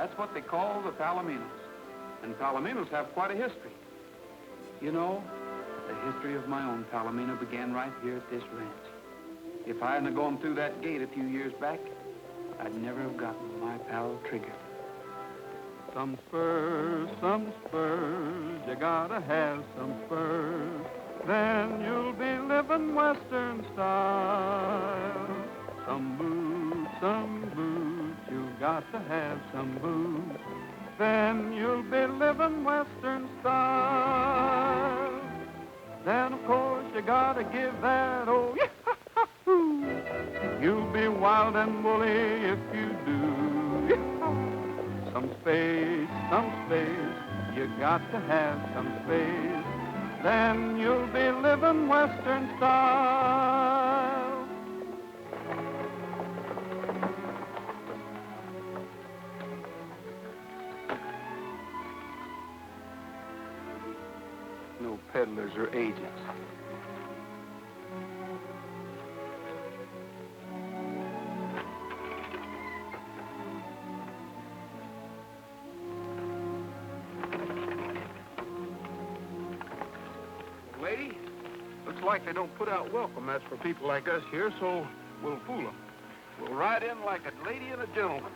That's what they call the Palominos. And Palominos have quite a history. You know, the history of my own Palomino began right here at this ranch. If I hadn't gone through that gate a few years back, I'd never have gotten my pal Trigger. Some spurs, you gotta have some spurs. Then you'll be living Western style. Some boots, you got to have some boots. Then you'll be living Western style. Then, of course, you gotta give that old yahoo. You'll be wild and woolly if you do. Yahoo. Some space, you got to have some space. Then you'll be living Western style. No peddlers or agents. Lady, looks like they don't put out welcome mats for people like us here, so we'll fool them. We'll ride in like a lady and a gentleman.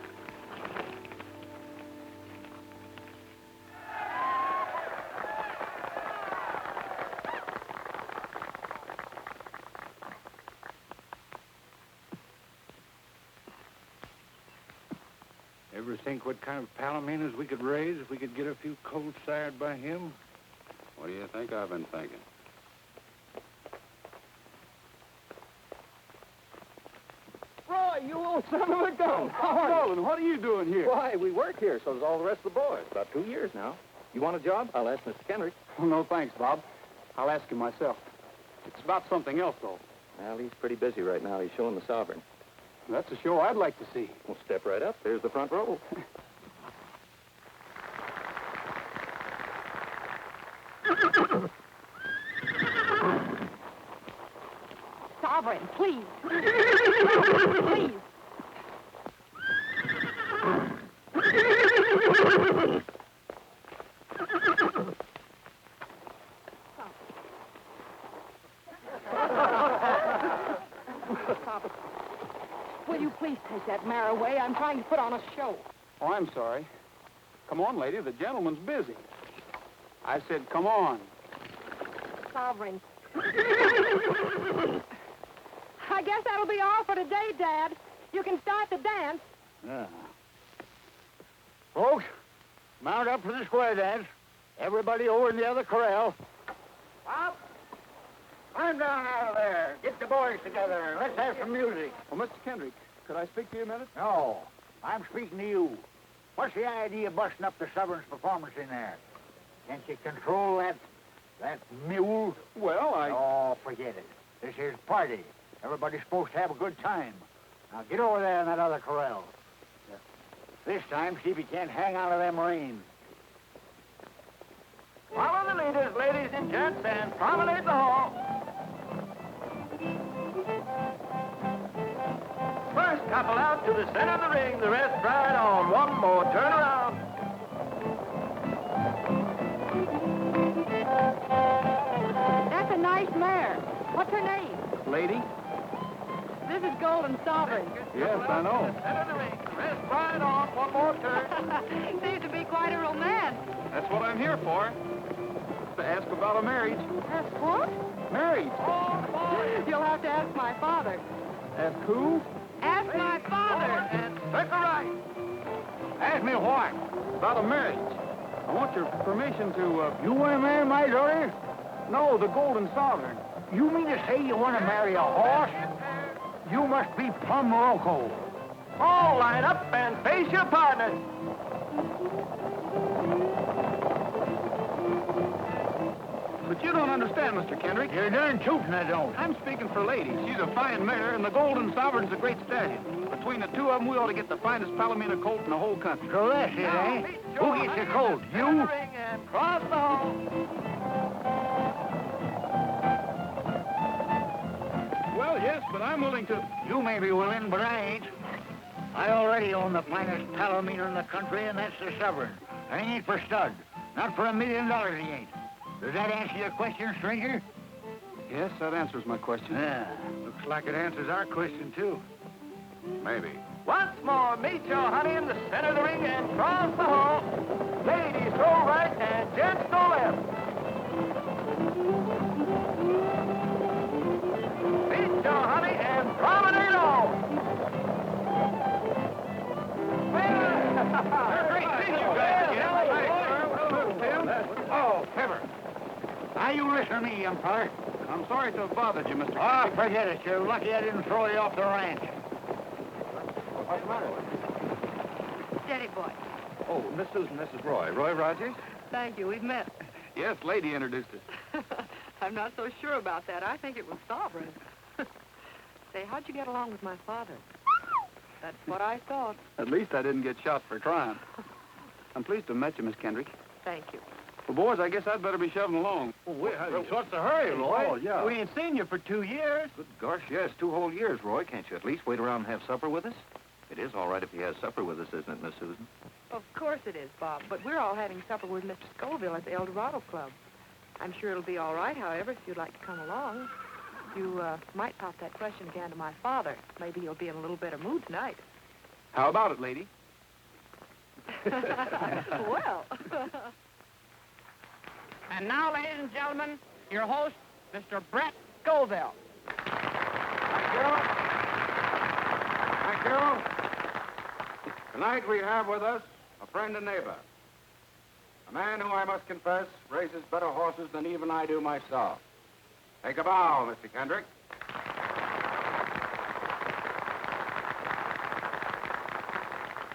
Ever think what kind of palominos we could raise if we could get a few colts sired by him? What do you think I've been thinking? Roy, you old son of a gun. Nolan, what are you doing here? Why, we work here, so does all the rest of the boys. About 2 years now. You want a job? I'll ask Mr. Kendrick. Oh, no, thanks, Bob. I'll ask him myself. It's about something else, though. Well, he's pretty busy right now. He's showing the Sovereign. That's a show I'd like to see. Well, step right up. There's the front row. Sovereign, please. Please. Will you please take that mare away? I'm trying to put on a show. Oh, I'm sorry. Come on, lady. The gentleman's busy. I said, come on. Sovereign. I guess that'll be all for today, Dad. You can start the dance. Yeah. Folks, mount up for the square dance. Everybody over in the other corral. Up! Climb down out of there. Get the boys together. Let's have some music. Well, Mr. Kendrick, could I speak to you a minute? No, I'm speaking to you. What's the idea of busting up the Sovereign's performance in there? Can't you control that mule? Well, Oh, forget it. This here's a party. Everybody's supposed to have a good time. Now get over there in that other corral. This time, see if you can't hang out of them reins. Follow the leaders, ladies and gents, and promenade the hall. First couple out to the center of the ring. The rest ride on. One more turn around. That's a nice mare. What's her name? lady? This is Golden Sovereign. Yes, I know. Center of the ring. Rest right on. One more turn. Seems to be quite a romance. That's what I'm here for. To ask about a marriage. Ask what? Marriage. You'll have to ask my father. Ask who? Ask my father. And circle right. Ask me what? About a marriage. I want your permission to, You want to marry my daughter? No, the Golden Sovereign. You mean to say you want to marry a horse? You must be plumb loco. All line up and face your partner. But you don't understand, Mr. Kendrick. You're darn tootin' I don't. I'm speaking for ladies. She's a fine mare, and the Golden Sovereign's a great stallion. Between the two of them, we ought to get the finest Palomino colt in the whole country. So that's it, eh? Who gets the colt? You? Ring and cross the hall. Well, yes, but I'm willing to... You may be willing, but I ain't. I already own the finest palomino in the country, and that's the Sovereign. And he ain't for stud. Not for $1 million he ain't. Does that answer your question, stranger? Yes, that answers my question. Yeah. Looks like it answers our question, too. Maybe. Once more, meet your honey in the center of the ring and cross the hall. Ladies, go right and gents, go left. Meet your honey and promenade on. Oh, Pepper. Now you listen to me, young feller. I'm sorry to have bothered you, Mr. Oh, forget it. You're lucky I didn't throw you off the ranch. What's the matter with you? Steady, boy. Oh, Miss Susan, this is Roy. Roy Rogers? Thank you. We've met. Yes, lady introduced us. I'm not so sure about that. I think it was Sovereign. Say, how'd you get along with my father? That's what I thought. At least I didn't get shot for trying. I'm pleased to have met you, Miss Kendrick. Thank you. Well, boys, I guess I'd better be shoving along. What's the hurry, Roy? Oh, yeah. We ain't seen you for 2 years. Good gosh, yes, 2 whole years, Roy. Can't you at least wait around and have supper with us? It is all right if he has supper with us, isn't it, Miss Susan? Of course it is, Bob. But we're all having supper with Mr. Scoville at the El Dorado Club. I'm sure it'll be all right, however, if you'd like to come along. You might pop that question again to my father. Maybe he'll be in a little better mood tonight. How about it, lady? Well. And now, ladies and gentlemen, your host, Mr. Brett Scoville. Thank you. Thank you. Tonight we have with us a friend and neighbor. A man who, I must confess, races better horses than even I do myself. Take a bow, Mr. Kendrick.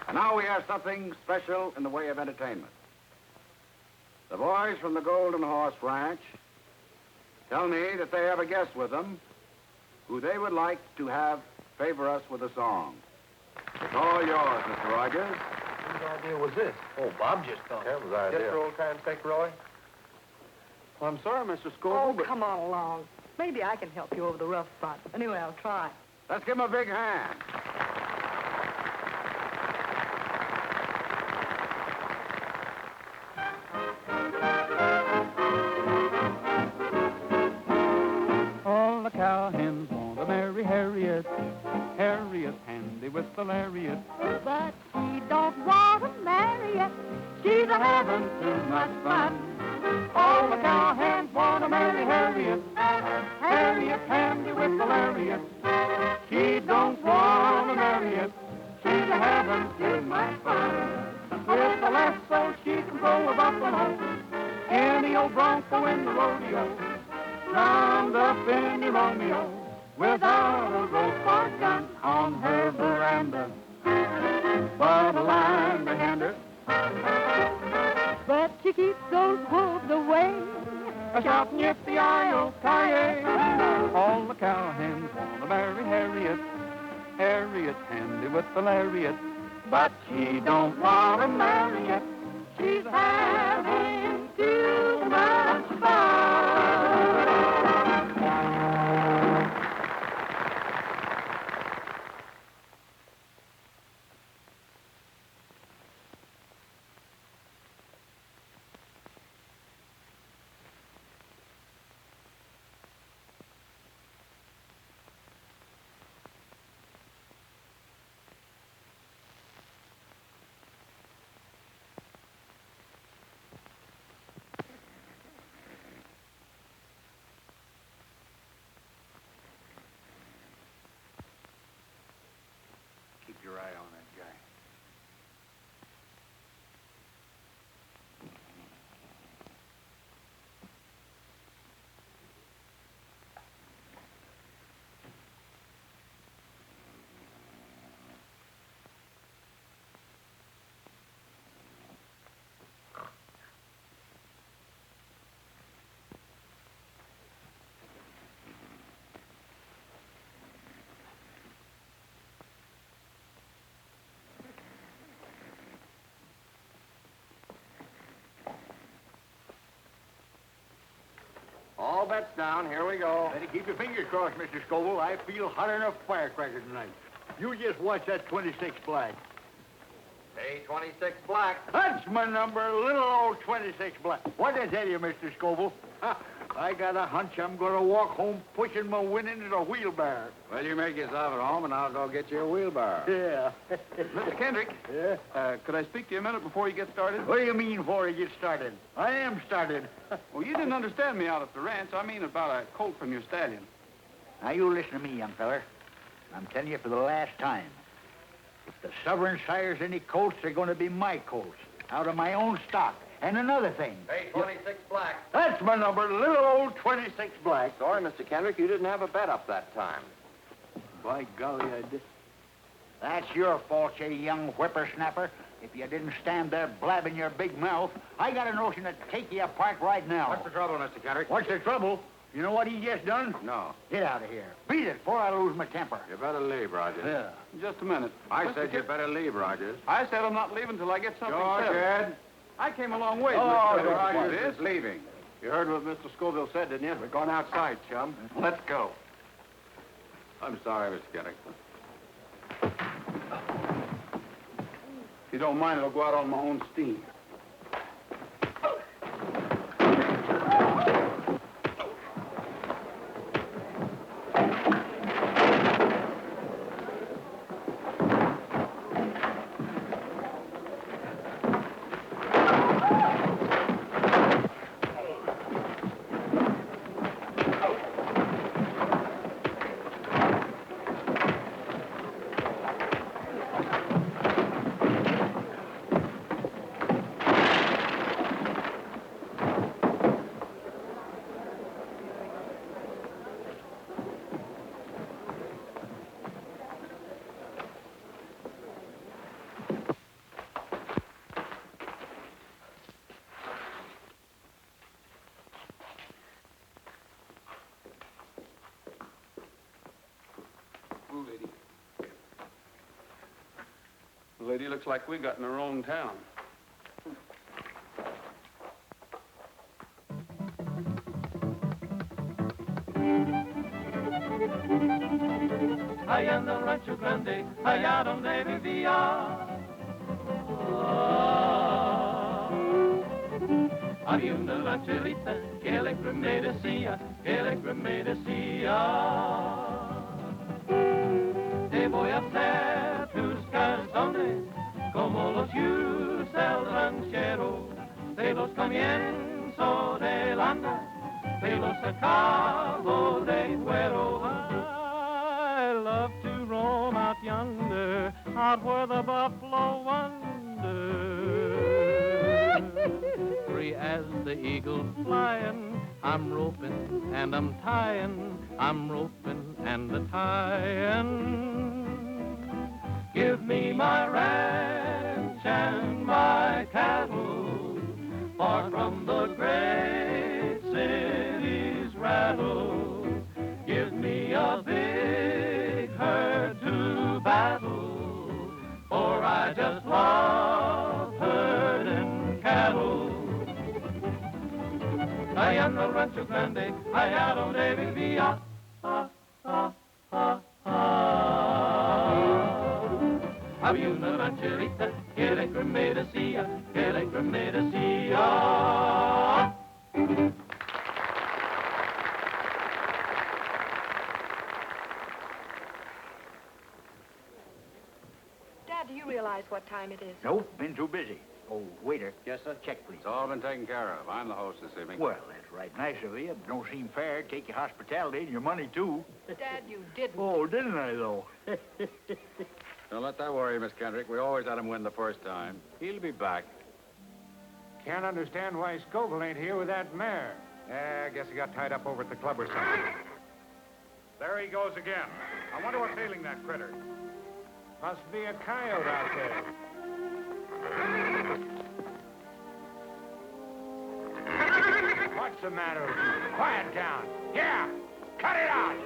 And now we have something special in the way of entertainment. The boys from the Golden Horse Ranch tell me that they have a guest with them who they would like to have favor us with a song. It's all yours, Mr. Rogers. Whose idea was this? Oh, Bob just thought. That was our idea. Just for old time's sake, Roy? Well, I'm sorry, Mr. Scoville, Oh, but... come on along. Maybe I can help you over the rough spot. Anyway, I'll try. Let's give him a big hand. All the cowhands want to marry Harriet. Harriet, handy with the lariat. But she don't want to marry you. She's a having Too much fun. All the cowhands want to marry Harriet. Harriet, handy with the lariat. She don't want to marry it. She's a having too much fun. With the lasso, she can throw a buffalo. Any old bronco in the rodeo. Round up any Romeo. Without a rope or gun on her veranda. But a line behind her. But she keeps those wolves away. Shouting yippee-yi-yo-ki-yay. All the cowhands want to marry Harriet. Harriet, handy with the lariat. But she don't want to marry it. She's having too much fun. Keep your eye on that guy. All bets down. Here we go. Better keep your fingers crossed, Mr. Scoville. I feel hotter than a firecracker tonight. You just watch that 26 black. Hey, 26 black. That's my number, little old 26 black. What did I tell you, Mr. Scoville? I got a hunch I'm going to walk home pushing my winnings in a wheelbarrow. Well, you make yourself at home, and I'll go get you a wheelbarrow. Yeah. Mr. Kendrick. Yeah? Could I speak to you a minute before you get started? What do you mean before you get started? I am started. Well, you didn't understand me out at the ranch. I mean about a colt from your stallion. Now, you listen to me, young feller. I'm telling you for the last time. If the Sovereign sires any colts, they're going to be my colts, out of my own stock. And another thing. Hey, 26 black. That's my number, little old 26 black. Sorry, Mr. Kendrick, you didn't have a bet up that time. By golly, I did. That's your fault, you young whippersnapper. If you didn't stand there blabbing your big mouth, I got a notion to take you apart right now. What's the trouble, Mr. Kendrick? What's the trouble? You know what he just done? No. Get out of here. Beat it before I lose my temper. You better leave, Rogers. Yeah. Just a minute. I Mr. said you better leave, Rogers. I said I'm not leaving till I get something George, settled. Ed. I came a long way, Oh, Mr. Rogers is leaving. You heard what Mr. Scoville said, didn't you? We're going outside, chum. Let's go. I'm sorry, Mr. Kendrick. If you don't mind, I'll go out on my own steam. The lady looks like we got in the wrong town. Allá en el rancho grande, allá donde vivía. Había una rancherita que alegre me decía, te voy a hacer tus calzones como los usa el ranchero, de los comienzo del andar, de los acabo de cuero. I love to roam out yonder, out where the buffalo wander. Free as the eagle flying, I'm roping and I'm tying, I'm roping and a tying. Give me my ranch and my cattle, far from the great city's rattle. Give me a big herd to battle, for I just love herding cattle. Allá en el rancho grande, allá donde vivía. Había una rancherita que alegre me decía, Dad, do you realize what time it is? Nope, been too busy. Oh, waiter. Yes, sir? Check, please. It's all been taken care of. I'm the host this evening. Well, that's right nice of you. It don't seem fair. Take your hospitality and your money, too. Dad, you didn't. Oh, didn't I, though? Don't let that worry you, Miss Kendrick. We always let him win the first time. He'll be back. Can't understand why Scoville ain't here with that mare. Yeah, I guess he got tied up over at the club or something. There he goes again. I wonder what's ailing that critter. Must be a coyote out there. What's the matter with you? Quiet down. Yeah, cut it out.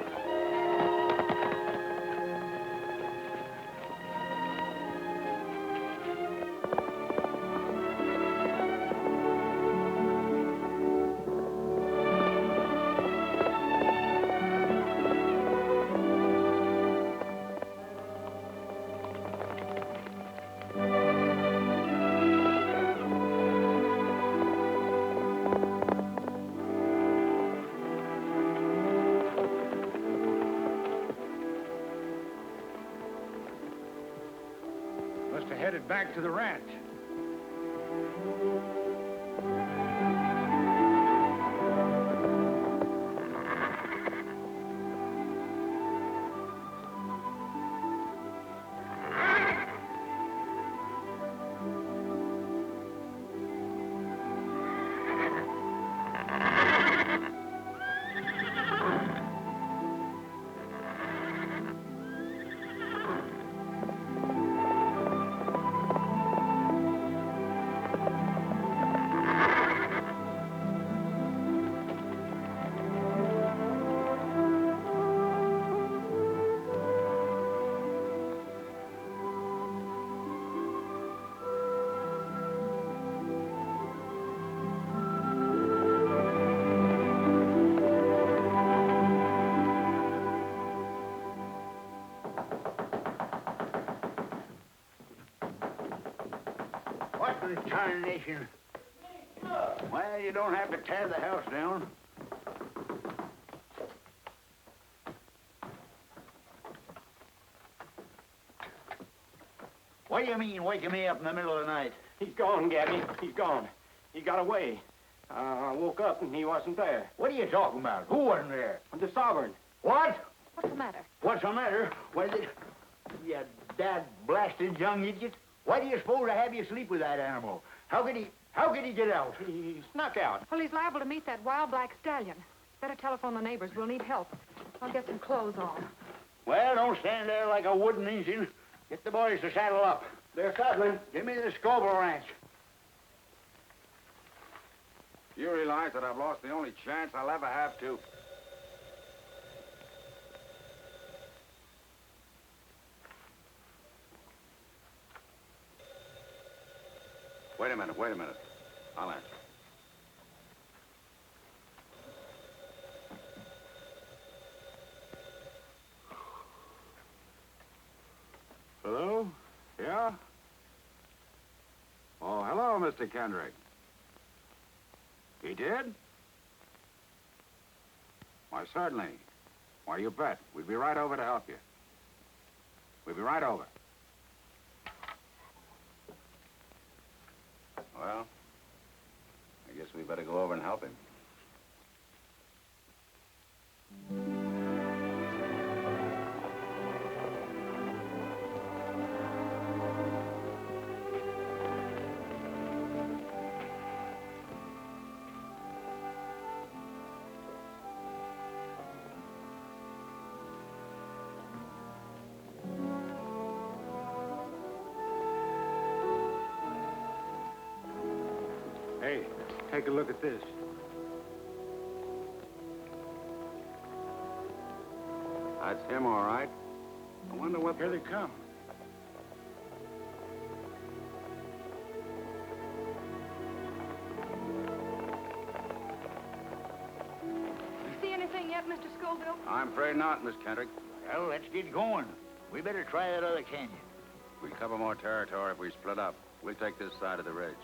back to the ranch. What in tarnation? Well, you don't have to tear the house down. What do you mean, waking me up in the middle of the night? He's gone, Gabby. He's gone. He got away. I woke up and he wasn't there. What are you talking about? Who wasn't there? The sovereign. What? What's the matter? What's the matter? What is it? You dad-blasted young idiot. Why do you suppose I have you sleep with that animal? How could he get out? He snuck out. Well, he's liable to meet that wild black stallion. Better telephone the neighbors. We'll need help. I'll get some clothes on. Well, don't stand there like a wooden engine. Get the boys to saddle up. They're saddling. Give me the Scoville Ranch. You realize that I've lost the only chance I'll ever have to. Wait a minute. I'll answer. Hello? Yeah? Oh, hello, Mr. Kendrick. He did? Why, certainly. Why, you bet. We'd be right over to help you. We'll be right over. Well, I guess we better go over and help him. Hey, take a look at this. That's him, all right. I wonder what... Here they come. You see anything yet, Mr. Scoville? I'm afraid not, Miss Kendrick. Well, let's get going. We better try that other canyon. We cover more territory if we split up. We'll take this side of the ridge.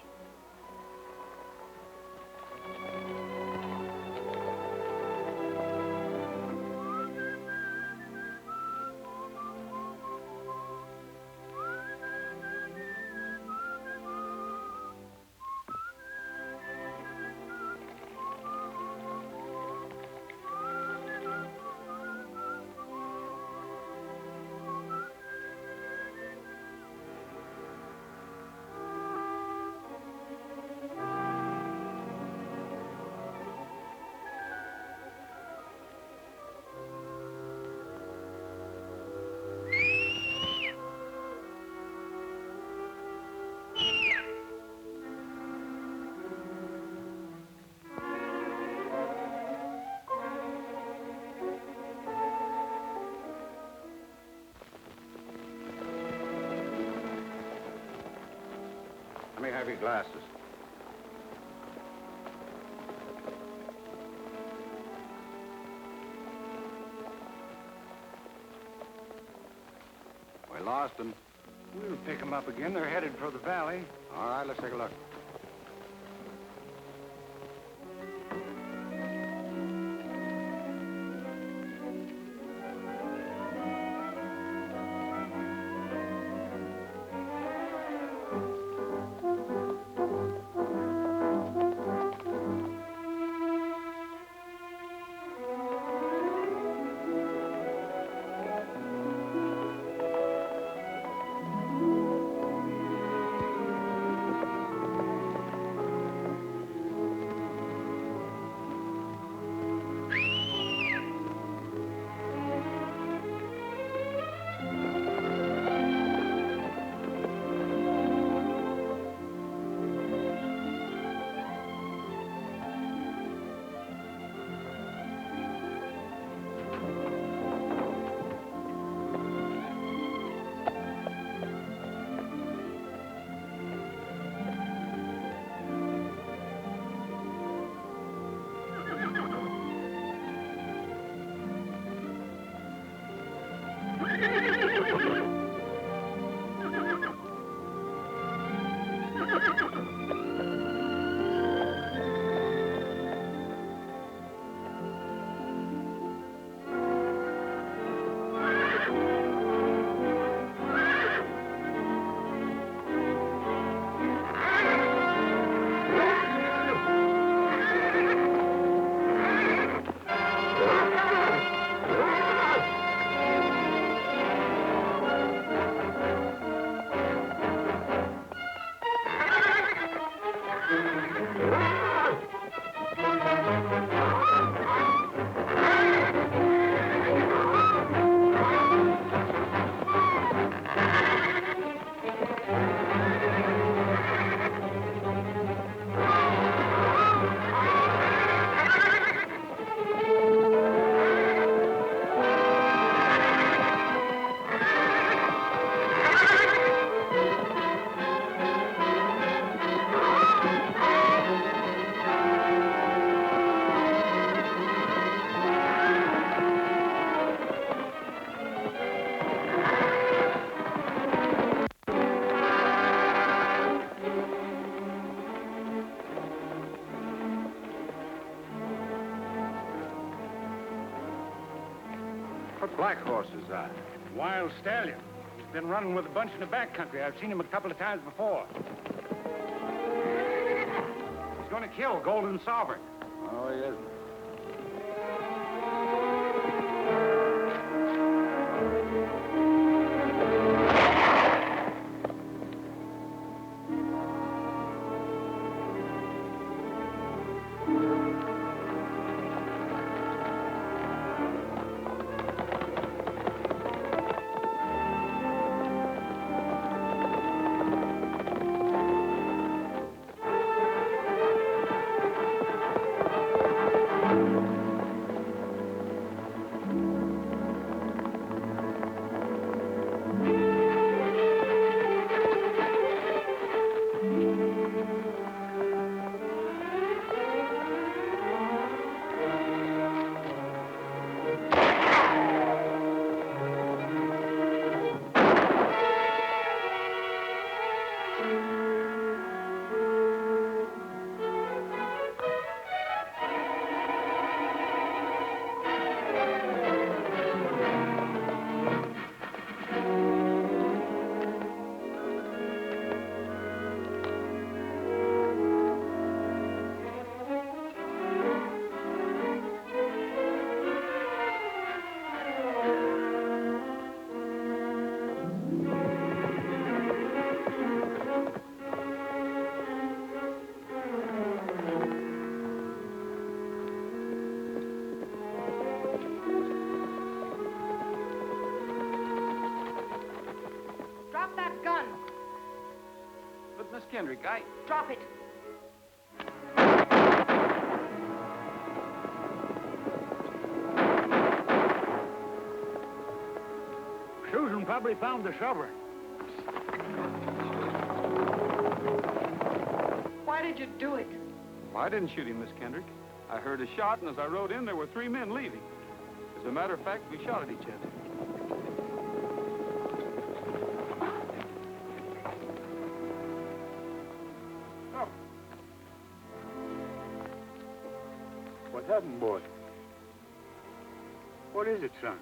Let me have your glasses. We lost them. We'll pick them up again. They're headed for the valley. All right, let's take a look. what black horses are. Wild stallion. He's been running with a bunch in the back country. I've seen him a couple of times before. He's going to kill Golden Sovereign. Oh, yes. Drop that gun. But, Miss Kendrick, Drop it. Susan probably found the sovereign. Why did you do it? Well, I didn't shoot him, Miss Kendrick. I heard a shot, and as I rode in, there were 3 men leaving. As a matter of fact, we shot at each other. What happened, boy? What is it, son?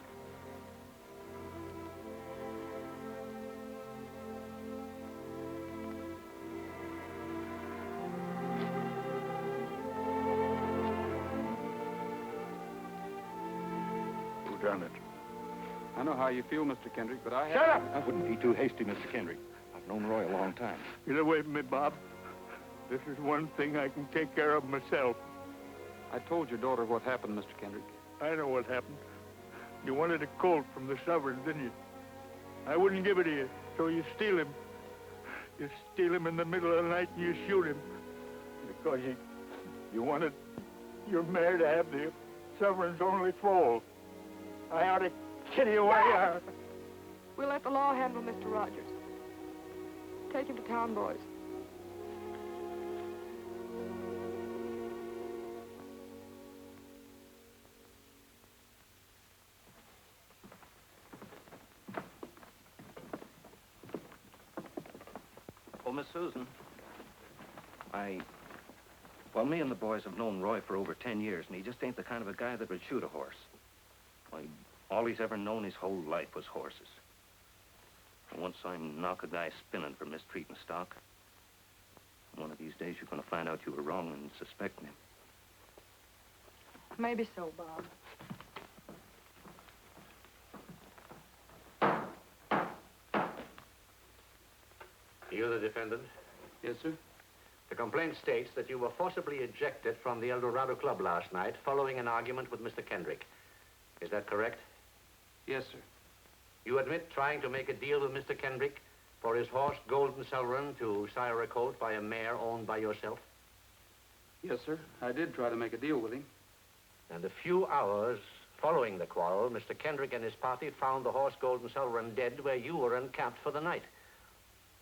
Who done it? I know how you feel, Mr. Kendrick, but I Shut up! I wouldn't be too hasty, Mr. Kendrick. I've known Roy a long time. Get away from me, Bob. This is one thing I can take care of myself. I told your daughter what happened, Mr. Kendrick. I know what happened. You wanted a colt from the sovereign, didn't you? I wouldn't give it to you, so you steal him. You steal him in the middle of the night and you shoot him. Because you wanted your mare to have the sovereign's only foal. I ought to kill you away. We'll let the law handle Mr. Rogers. Take him to town, boys. Oh, Miss Susan. Well, me and the boys have known Roy for over 10 years, and he just ain't the kind of a guy that would shoot a horse. Why, all he's ever known his whole life was horses. And once I knock a guy spinning for mistreating stock, one of these days you're going to find out you were wrong and suspecting him. Maybe so, Bob. You the defendant? Yes, sir. The complaint states that you were forcibly ejected from the El Dorado Club last night following an argument with Mr. Kendrick. Is that correct? Yes, sir. You admit trying to make a deal with Mr. Kendrick for his horse, Golden Sovereign, to sire a colt by a mare owned by yourself? Yes, sir. I did try to make a deal with him. And a few hours following the quarrel, Mr. Kendrick and his party found the horse, Golden Sovereign, dead where you were encamped for the night.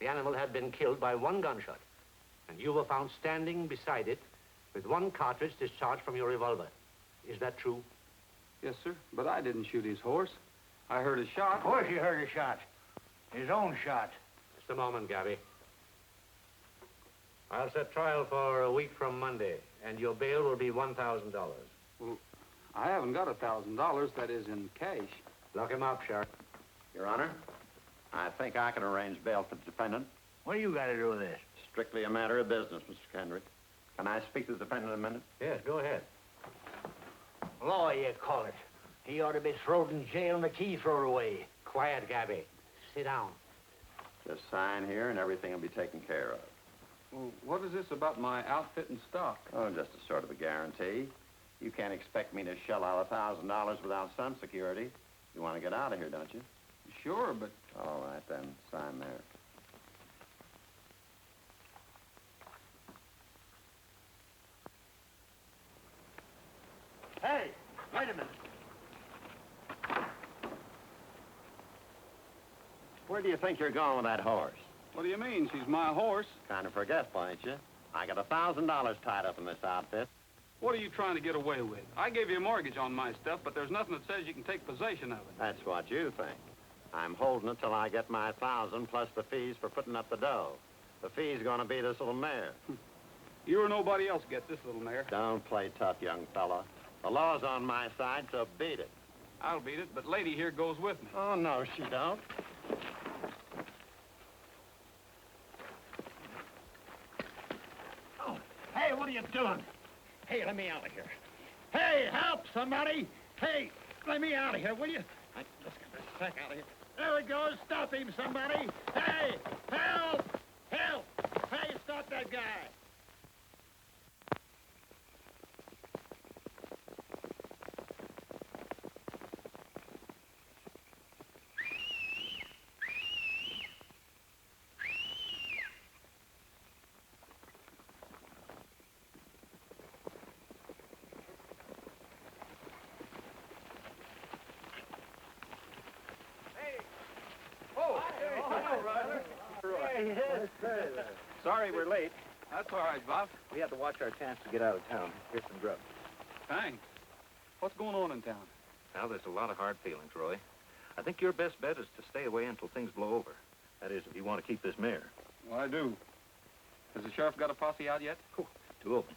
The animal had been killed by one gunshot, and you were found standing beside it with one cartridge discharged from your revolver. Is that true? Yes, sir. But I didn't shoot his horse. I heard a shot. Of course you heard a shot. His own shot. Just a moment, Gabby. I'll set trial for a week from Monday, and your bail will be $1,000. Well, I haven't got $1,000, that is in cash. Lock him up, Sheriff. Your Honor, I think I can arrange bail for the defendant. What do you got to do with this? Strictly a matter of business, Mr. Kendrick. Can I speak to the defendant a minute? Yes, go ahead. Law, you call it. He ought to be thrown in jail and the key thrown away. Quiet, Gabby. Sit down. Just sign here and everything will be taken care of. Well, what is this about my outfit and stock? Oh, just a sort of a guarantee. You can't expect me to shell out $1,000 without some security. You want to get out of here, don't you? Sure, but... All right, then. Sign there. Hey, wait a minute. Where do you think you're going with that horse? What do you mean? She's my horse. Kind of forgetful, ain't you? I got $1,000 tied up in this outfit. What are you trying to get away with? I gave you a mortgage on my stuff, but there's nothing that says you can take possession of it. That's what you think. I'm holding it till I get my 1,000 plus the fees for putting up the dough. The fee's gonna be this little mare. You or nobody else gets this little mare. Don't play tough, young fella. The law's on my side, so beat it. I'll beat it, but lady here goes with me. Oh, no, she don't. Oh, hey, what are you doing? Hey, let me out of here. Hey, help, somebody. Hey, let me out of here, will you? Let's get this sack out of here. There he goes. Stop him, somebody. Hey, help! Help! Hey, stop that guy. Sorry we're late. That's all right, Bob. We had to watch our chance to get out of town. Here's some grub. Thanks. What's going on in town? Now, there's a lot of hard feelings, Roy. I think your best bet is to stay away until things blow over. That is, if you want to keep this mare. Well, I do. Has the sheriff got a posse out yet? Oh, 2 of them.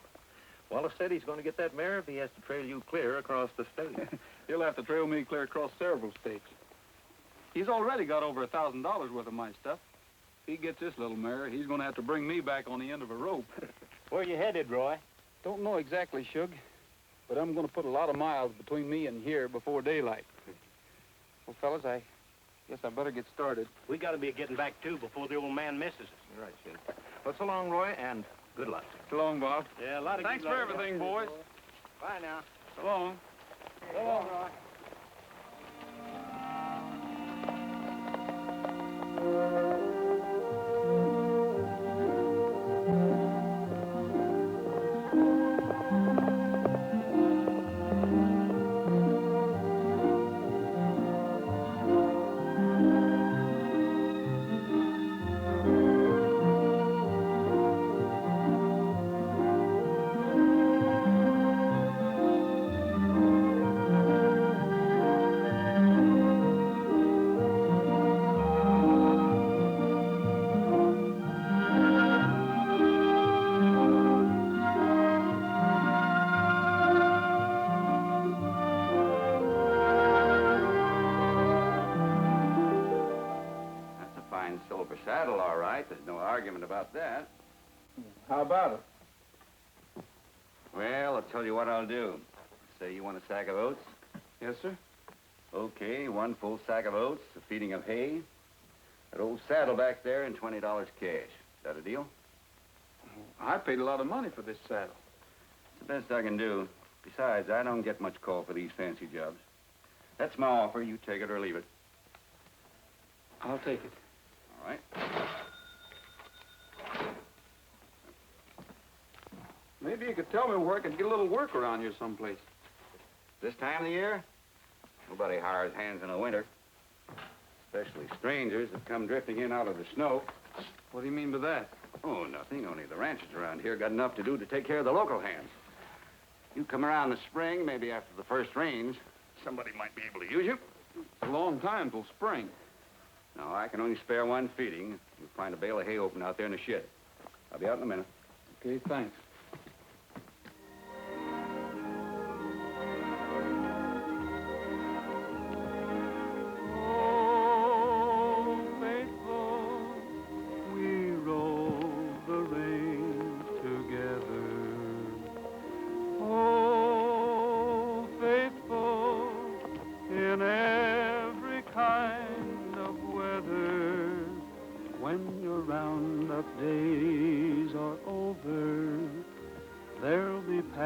Wallace said he's going to get that mare if he has to trail you clear across the state. He'll have to trail me clear across several states. He's already got over $1,000 worth of my stuff. If he gets this little mare, he's going to have to bring me back on the end of a rope. Where you headed, Roy? Don't know exactly, Shug, but I'm going to put a lot of miles between me and here before daylight. Well, fellas, I guess I better get started. We got to be getting back, too, before the old man misses us. You're right, Shug. Well, so long, Roy, and good luck. So long, Bob. Yeah, a lot of Thanks good for luck. everything, boys. Bye now. So long. So long, Roy. Saddle, all right. There's no argument about that. How about it? Well, I'll tell you what I'll do. Say you want a sack of oats? Yes, sir. Okay, 1 full sack of oats, a feeding of hay, that old saddle back there, and $20 cash. Is that a deal? I paid a lot of money for this saddle. It's the best I can do. Besides, I don't get much call for these fancy jobs. That's my offer. You take it or leave it. I'll take it. All right. Maybe you could tell me where I could get a little work around here someplace. This time of the year, nobody hires hands in the winter. Especially strangers that come drifting in out of the snow. What do you mean by that? Oh, nothing. Only the ranchers around here got enough to do to take care of the local hands. You come around the spring, maybe after the first rains, somebody might be able to use you. It's a long time till spring. No, I can only spare 1 feeding. You'll find a bale of hay open out there in the shed. I'll be out in a minute. Okay, thanks.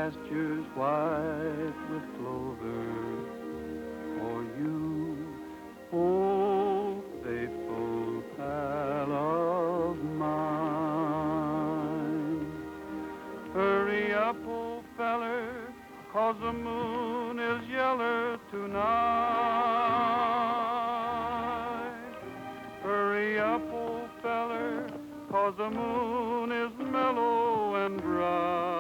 pastures white with clover. For you, old faithful pal of mine. Hurry up, old feller, 'cause the moon is yeller tonight. Hurry up, old feller, 'cause the moon is mellow and bright.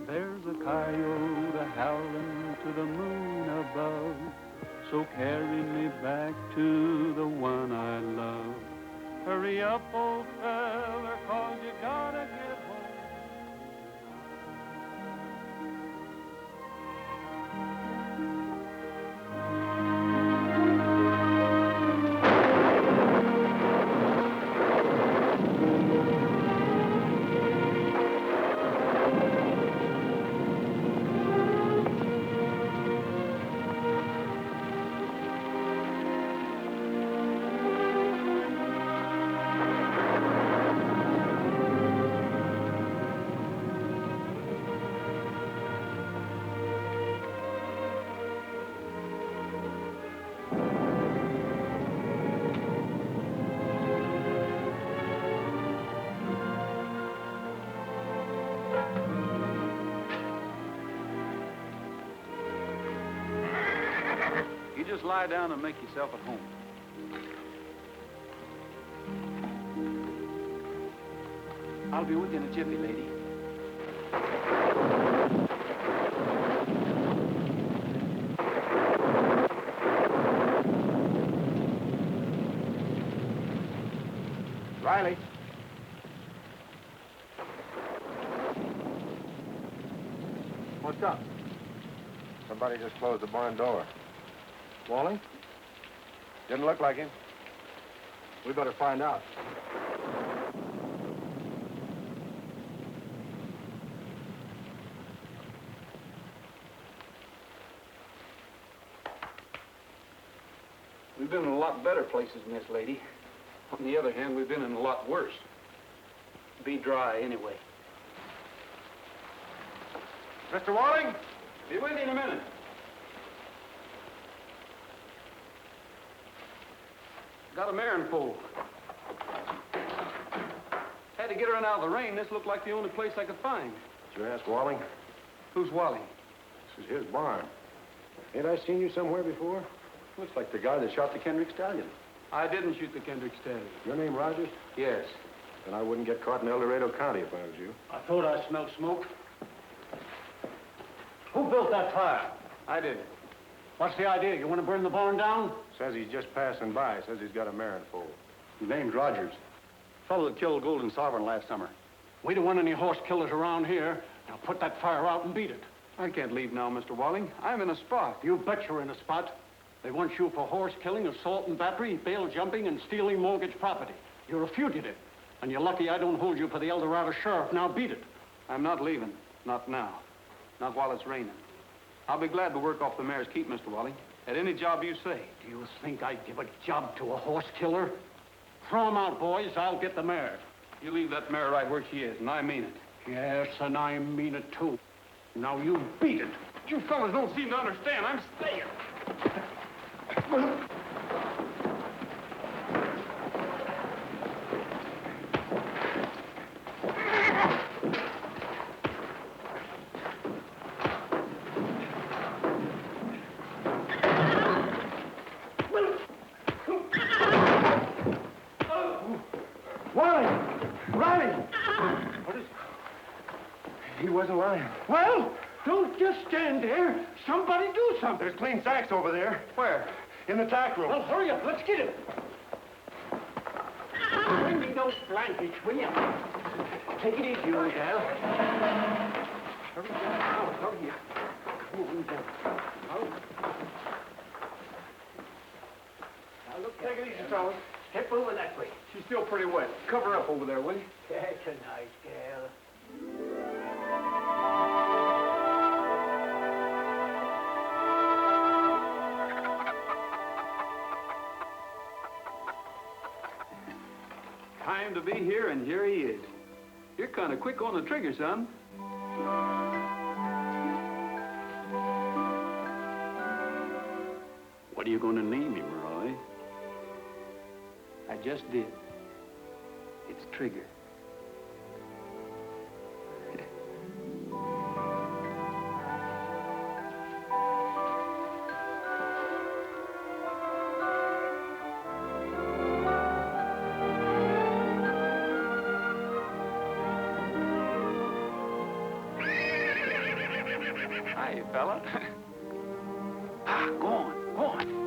There's a coyote howling to the moon above, so carry me back to the one I love. Hurry up, old feller, 'cause you gotta get home. You just lie down and make yourself at home. I'll be with you in a jiffy, lady. Riley. What's up? Somebody just closed the barn door. Walling? Didn't look like him. We better find out. We've been in a lot better places than this, lady. On the other hand, we've been in a lot worse. Be dry, anyway. Mr. Walling, be with you in a minute. Got a mare in foal. Had to get her in out of the rain. This looked like the only place I could find. Did you ask Walling? Who's Walling? This is his barn. Ain't I seen you somewhere before? Looks like the guy that shot the Kendrick stallion. I didn't shoot the Kendrick stallion. Your name Rogers? Yes. Then I wouldn't get caught in El Dorado County if I was you. I thought I smelled smoke. Who built that fire? I did. What's the idea? You want to burn the barn down? Says he's just passing by. Says he's got a mare in foal. His name's Rogers. Fellow that killed Golden Sovereign last summer. We don't want any horse killers around here. Now put that fire out and beat it. I can't leave now, Mr. Walling. I'm in a spot. You bet you're in a spot. They want you for horse killing, assault and battery, bail jumping, and stealing mortgage property. You're a fugitive. And you're lucky I don't hold you for the El Dorado sheriff. Now beat it. I'm not leaving. Not now. Not while it's raining. I'll be glad to work off the mare's keep, Mr. Walling. At any job you say. Do you think I'd give a job to a horse killer? Throw him out, boys. I'll get the mare. You leave that mare right where she is, and I mean it. Yes, and I mean it, too. Now you beat it. You fellas don't seem to understand. I'm staying. He wasn't lying. Well, don't just stand there. Somebody do something. There's clean sacks over there. Where? In the tack room. Well, hurry up. Let's get him. Bring me those blankets, will you? Take it easy, old gal. Hurry down. Hurry up. Come on down. Now, look. Take it easy, fellas. Step over that way. She's still pretty wet. Cover up over there, will you? That's a nice gal. Time to be here, and here he is. You're kind of quick on the trigger, son. What are you going to name him, Roy? I just did. It's Trigger. Hi, fella. Go on, go on.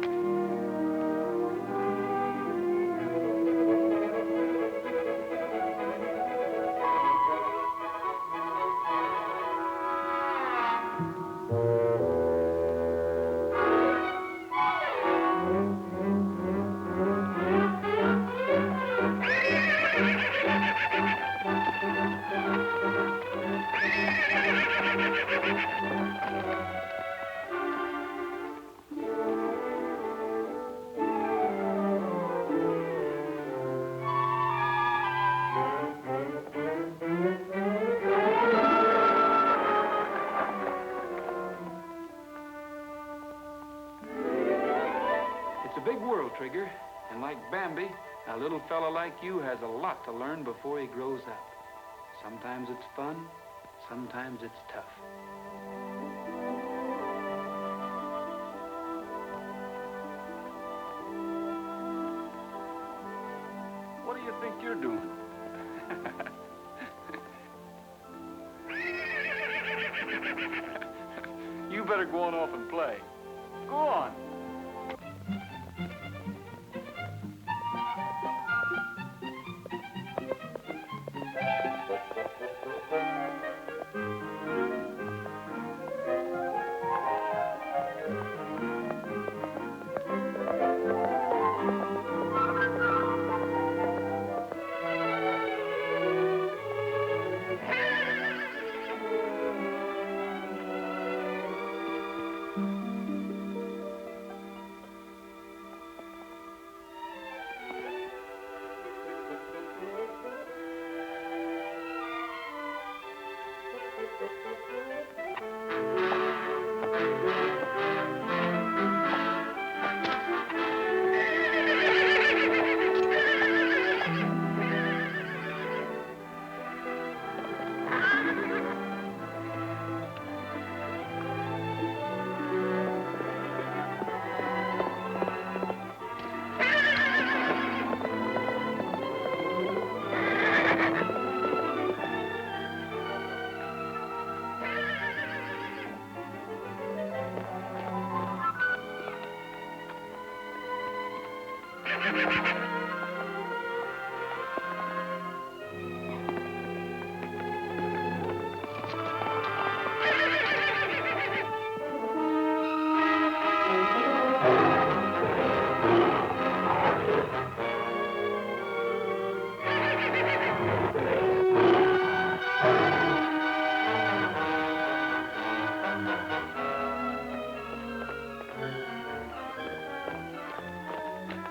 It's a big world, Trigger. And like Bambi, a little fella like you has a lot to learn before he grows up. Sometimes it's fun, sometimes it's tough. What do you think you're doing? You better go on off and play. Go on.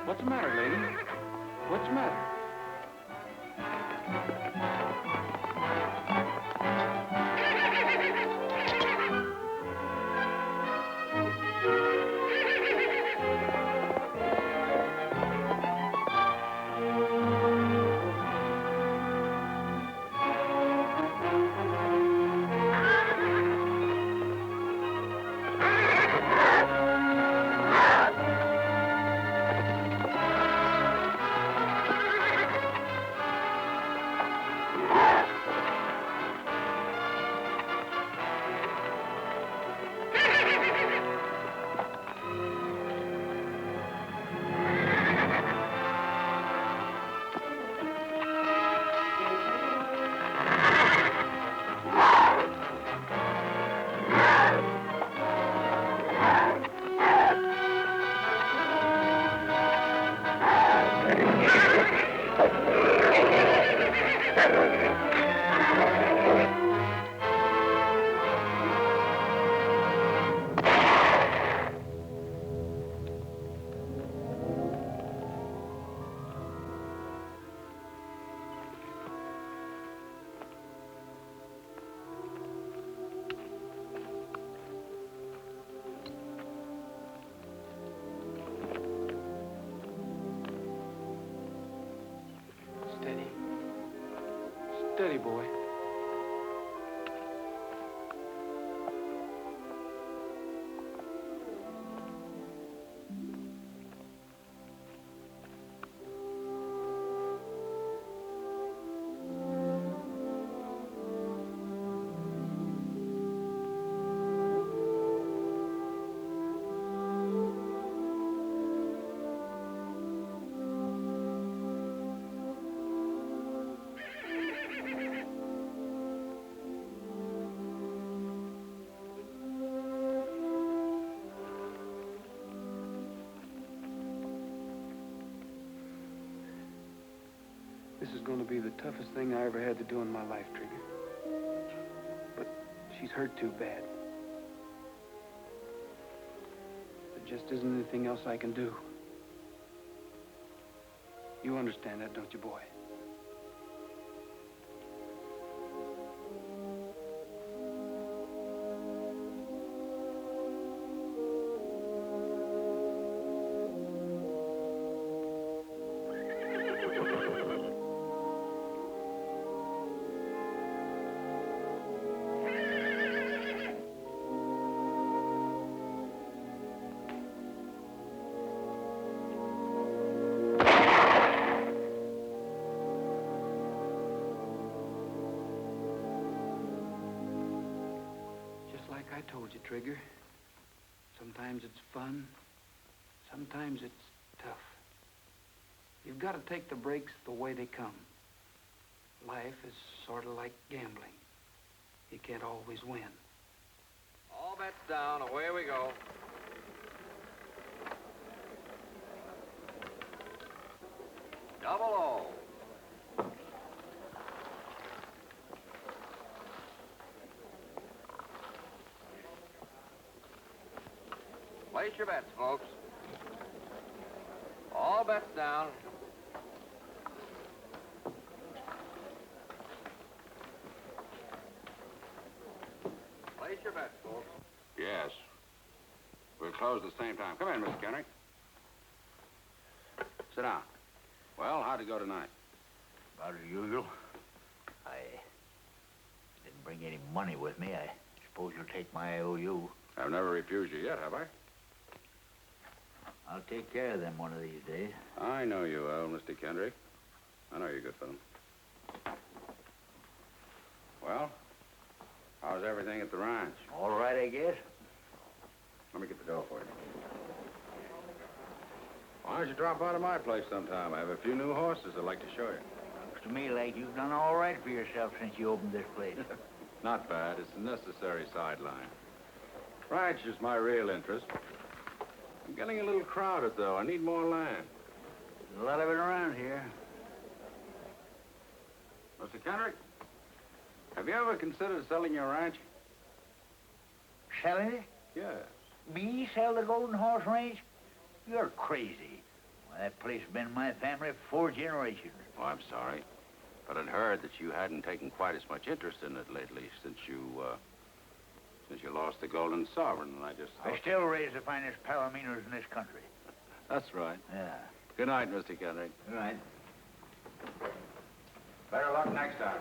What's the matter, lady? What's the matter? ready, boy. This is going to be the toughest thing I ever had to do in my life, Trigger. But she's hurt too bad. There just isn't anything else I can do. You understand that, don't you, boy? Like I told you, Trigger. Sometimes it's fun. Sometimes it's tough. You've got to take the breaks the way they come. Life is sort of like gambling. You can't always win. All bets down. Away we go. Double O. Place your bets, folks. All bets down. Place your bets, folks. Yes. We'll close at the same time. Come in, Mr. Kenrick. Sit down. Well, how'd it go tonight? About as usual. I didn't bring any money with me. I suppose you'll take my IOU. I've never refused you yet, have I? I'll take care of them one of these days. I know you will, Mr. Kendrick. I know you're good for them. Well, how's everything at the ranch? All right, I guess. Let me get the dough for you. Why don't you drop out of my place sometime? I have a few new horses I'd like to show you. Looks to me like you've done all right for yourself since you opened this place. Not bad. It's a necessary sideline. Ranch is my real interest. I'm getting a little crowded, though. I need more land. There's a lot of it around here. Mr. Kendrick, have you ever considered selling your ranch? Selling it? Yes. Me sell the Golden Horse Ranch? You're crazy. Well, that place has been in my family for 4 generations. Oh, I'm sorry. But I'd heard that you hadn't taken quite as much interest in it lately since you lost the Golden Sovereign, and I just thought... I still raise the finest palominos in this country. That's right. Yeah. Good night, Mr. Kendrick. Good night. Better luck next time.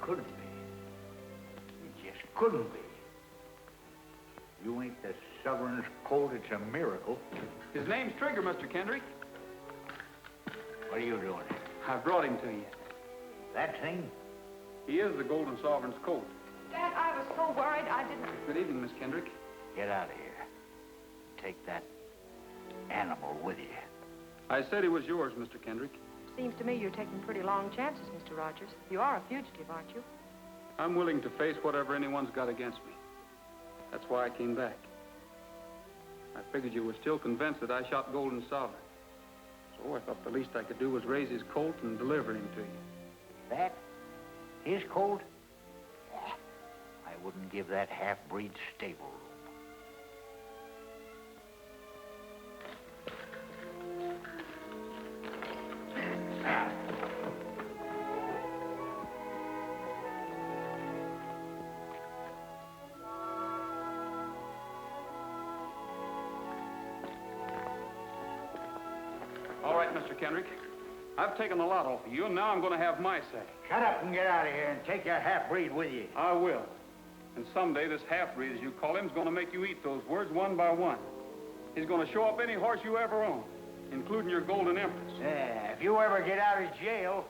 Couldn't be. It just couldn't be. You ain't the sovereign's colt, it's a miracle. His name's Trigger, Mr. Kendrick. What are you doing? I brought him to you. That thing? He is the Golden Sovereign's colt. Dad, I was so worried I didn't... Good evening, Miss Kendrick. Get out of here. Take that animal with you. I said he was yours, Mr. Kendrick. Seems to me you're taking pretty long chances, Mr. Rogers. You are a fugitive, aren't you? I'm willing to face whatever anyone's got against me. That's why I came back. I figured you were still convinced that I shot Golden Sovereign. So I thought the least I could do was raise his colt and deliver him to you. That? His colt? give that half-breed stable room. All right, Mr. Kendrick. I've taken a lot off of you, and now I'm going to have my say. Shut up and get out of here and take your half-breed with you. I will. And someday this half-breed, as you call him, is going to make you eat those words one by one. He's going to show up any horse you ever own, including your Golden Empress. Yeah, if you ever get out of jail...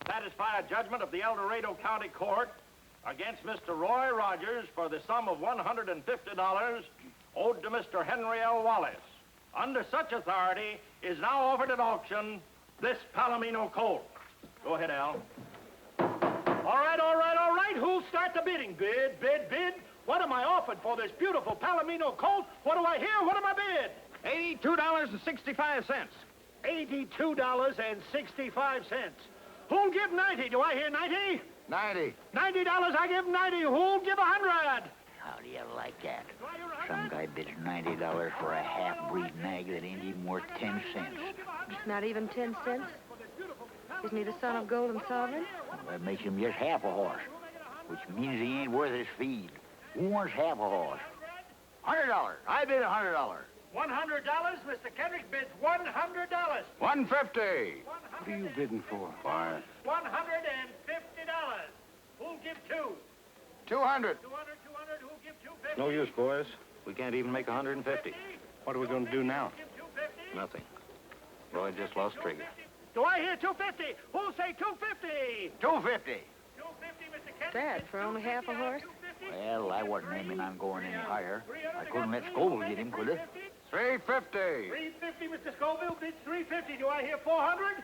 Satisfy a judgment of the El Dorado County Court against Mr. Roy Rogers for the sum of $150 owed to Mr. Henry L. Wallace. Under such authority is now offered at auction this Palomino colt. Go ahead, Al. All right. Who'll start the bidding? Bid. What am I offered for this beautiful Palomino colt? What do I hear? What am I bid? $82.65. $82.65. Who'll give 90? Do I hear 90? 90. $90, I give 90. Who'll give 100? How do you like that? Some guy bids $90 for a half-breed nag that ain't even worth 10 cents. It's not even 10 cents. Isn't he the son of Golden Sovereign? Well, that makes him just half a horse, which means he ain't worth his feed. Who wants half a horse? $100. I bid $100. $100? Mr. Kendrick bids $100. $150. What are you bidding for? Why? $150. Who'll give two? 200. 200. Who'll give 250? No use, boys. We can't even make 150. What are we going to do now? Nothing. Roy just lost trigger. Do I hear 250? Who'll say 250? 250. 250, Mr. Kendrick. Bad for only half a horse. Well, I wasn't aiming on going any higher. I couldn't let Scoville get him, could I? 350. 350, Mr. Scoville bids 350. Do I hear 400?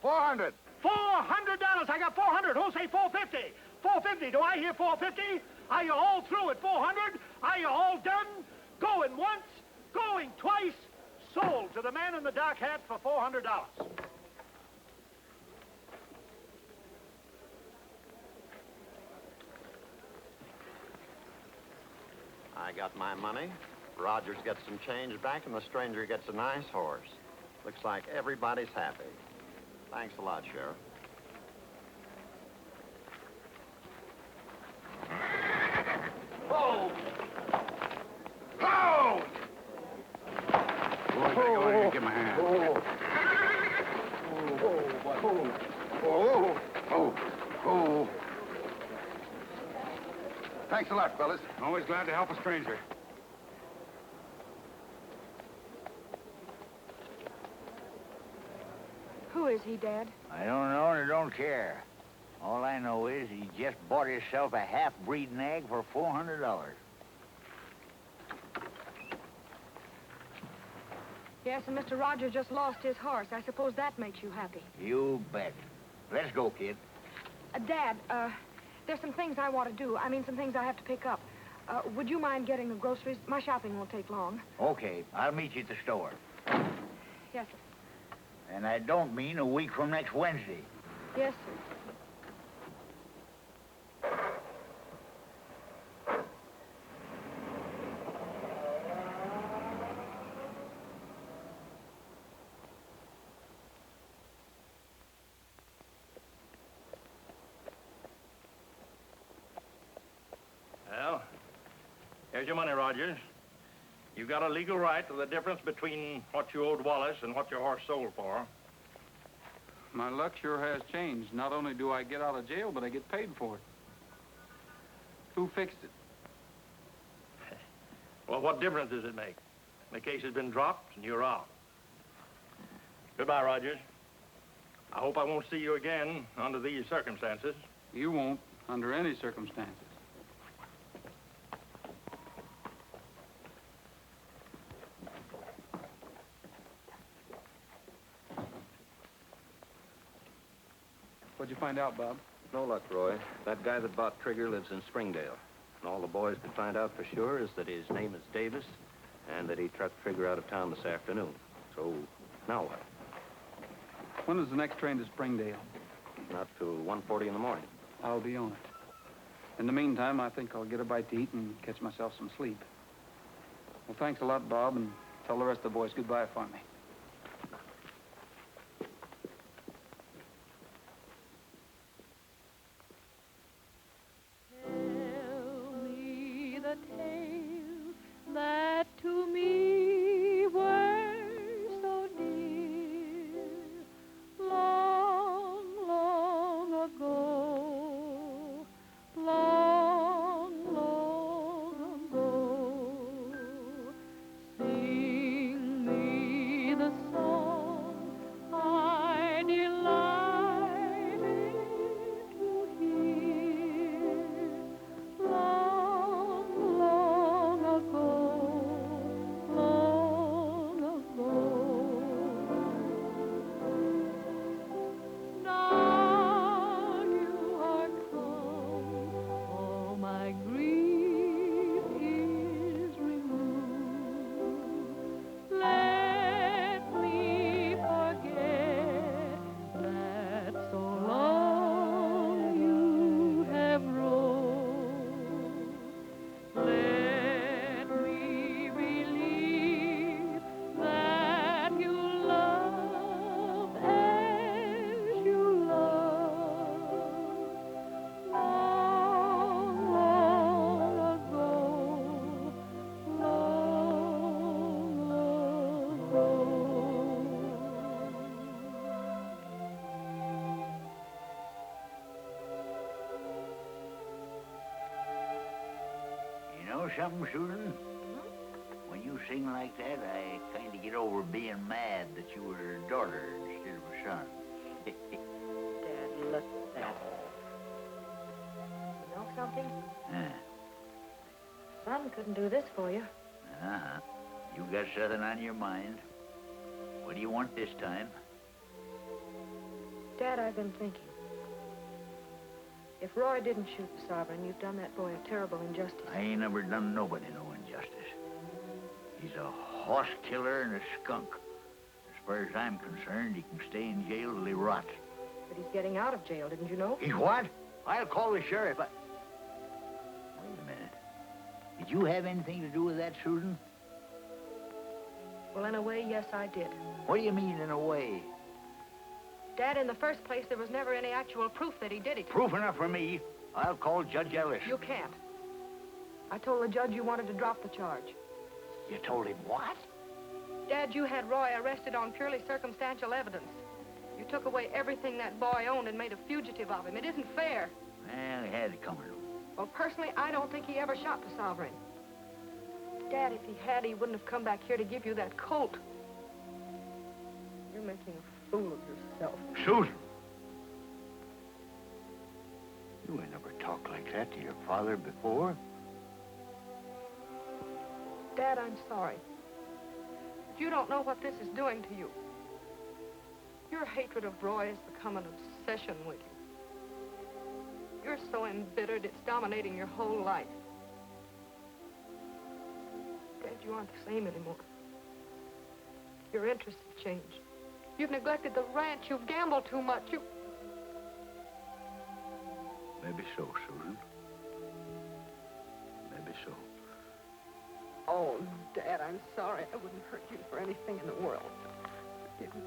400. $400. I got 400. Who'll say 450? 450. Do I hear 450? Are you all through at 400? Are you all done? Going once, going twice. Sold to the man in the dark hat for $400. I got my money. Rogers gets some change back, and the stranger gets a nice horse. Looks like everybody's happy. Thanks a lot, Sheriff. Whoa! Oh! Boys, I go in here and give him a hand. Oh. Thanks a lot, fellas. Always glad to help a stranger. Who is he, Dad? I don't know and I don't care. All I know is he just bought himself a half-breed nag for $400. Yes, and Mr. Rogers just lost his horse. I suppose that makes you happy. You bet. Let's go, kid. Dad, there's some things I want to do. I mean, some things I have to pick up. Would you mind getting the groceries? My shopping won't take long. Okay, I'll meet you at the store. Yes, sir. And I don't mean a week from next Wednesday. Yes, sir. Well, here's your money, Rogers. You've got a legal right to the difference between what you owed Wallace and what your horse sold for. My luck sure has changed. Not only do I get out of jail, but I get paid for it. Who fixed it? Well, what difference does it make? The case has been dropped and you're out. Goodbye, Rogers. I hope I won't see you again under these circumstances. You won't, under any circumstances. What'd you find out, Bob? No luck, Roy. That guy that bought Trigger lives in Springdale. And all the boys could find out for sure is that his name is Davis and that he trucked Trigger out of town this afternoon. So, now what? When is the next train to Springdale? Not till 1:40 in the morning. I'll be on it. In the meantime, I think I'll get a bite to eat and catch myself some sleep. Well, thanks a lot, Bob, and tell the rest of the boys goodbye for me. Tell me the tales that to me were so dear, long, long ago, long, long ago. Sing me the song I delighted to hear, long, long ago, long ago. Now you are come, all my grief is removed. Let me forget that so long you have roved. Let me believe that you love as you love long, long ago, long, long ago. You know something, Susan? When you sing like that, I kind of get over being mad that you were a daughter instead of a son. Dad, look at that. You know something? Son couldn't do this for you. Uh-huh. You got something on your mind. What do you want this time? Dad, I've been thinking. If Roy didn't shoot the Sovereign, you've done that boy a terrible injustice. I ain't never done nobody no injustice. He's a horse killer and a skunk. As far as I'm concerned, he can stay in jail till he rots. But he's getting out of jail, didn't you know? He's what? I'll call the sheriff. Wait a minute. Did you have anything to do with that, Susan? Well, in a way, yes, I did. What do you mean, in a way? Dad, in the first place, there was never any actual proof that he did it. Proof enough for me. I'll call Judge Ellis. You can't. I told the judge you wanted to drop the charge. You told him what? Dad, you had Roy arrested on purely circumstantial evidence. You took away everything that boy owned and made a fugitive of him. It isn't fair. Well, he had it coming. Well, personally, I don't think he ever shot the Sovereign. Dad, if he had, he wouldn't have come back here to give you that colt. You're making a fool of yourself. Susan! You ain't never talked like that to your father before. Dad, I'm sorry. But you don't know what this is doing to you. Your hatred of Roy has become an obsession with you. You're so embittered, it's dominating your whole life. Dad, you aren't the same anymore. Your interests have changed. You've neglected the ranch. You've gambled too much. Maybe so, Susan. Maybe so. Oh, Dad, I'm sorry. I wouldn't hurt you for anything in the world. Forgive me.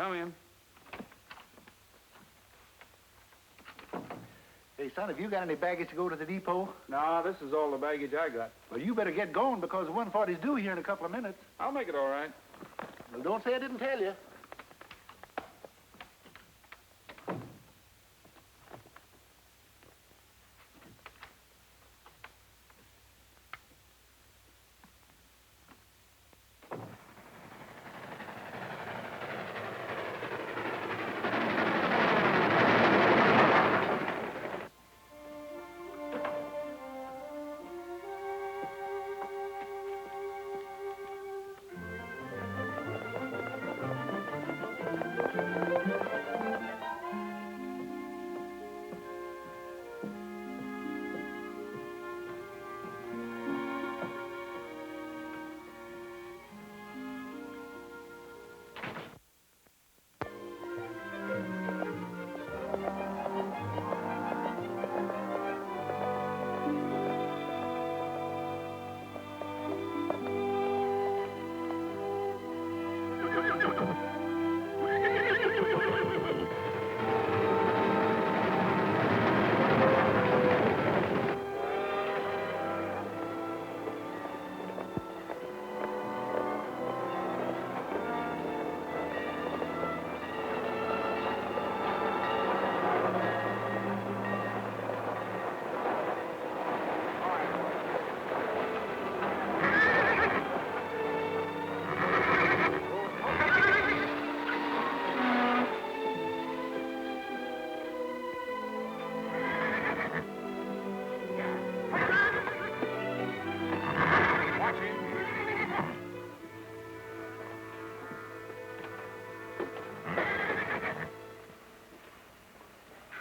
Come in. Hey, son, have you got any baggage to go to the depot? No, this is all the baggage I got. Well, you better get going because the 140's due here in a couple of minutes. I'll make it all right. Well, don't say I didn't tell you.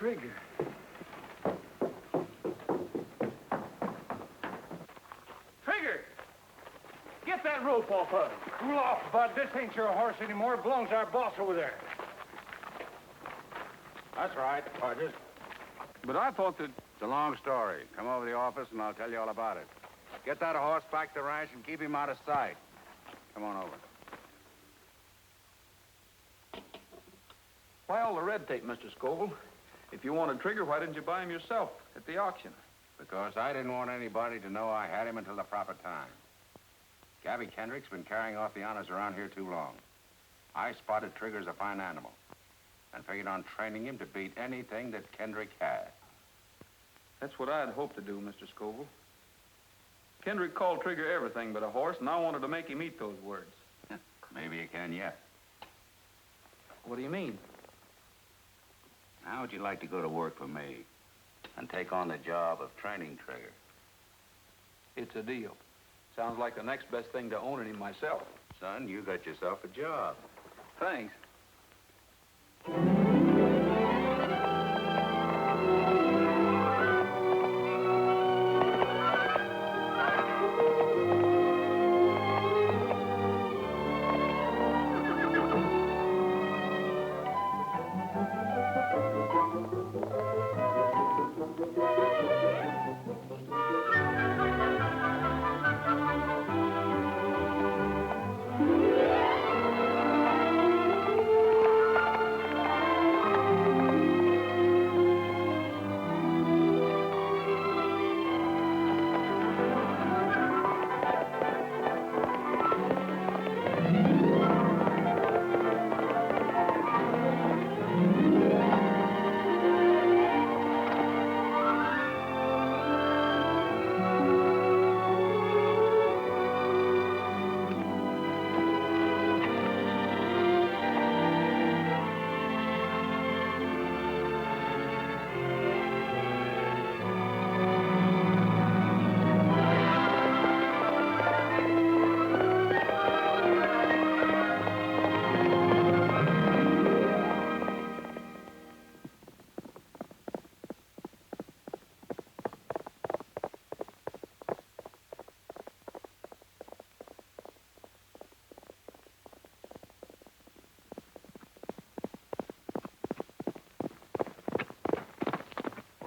Trigger. Trigger! Get that rope off of him. Cool off, Bud. This ain't your horse anymore. It belongs to our boss over there. That's right, Rogers. But I thought that... It's a long story. Come over to the office and I'll tell you all about it. Get that horse back to the ranch and keep him out of sight. Come on over. Why all the red tape, Mr. Scoville? If you wanted Trigger, why didn't you buy him yourself at the auction? Because I didn't want anybody to know I had him until the proper time. Gabby Kendrick's been carrying off the honors around here too long. I spotted Trigger as a fine animal and figured on training him to beat anything that Kendrick had. That's what I'd hoped to do, Mr. Scoville. Kendrick called Trigger everything but a horse, and I wanted to make him eat those words. Maybe you can yet. What do you mean? How would you like to go to work for me and take on the job of training Trigger? It's a deal. Sounds like the next best thing to owning him myself. Son, you got yourself a job. Thanks.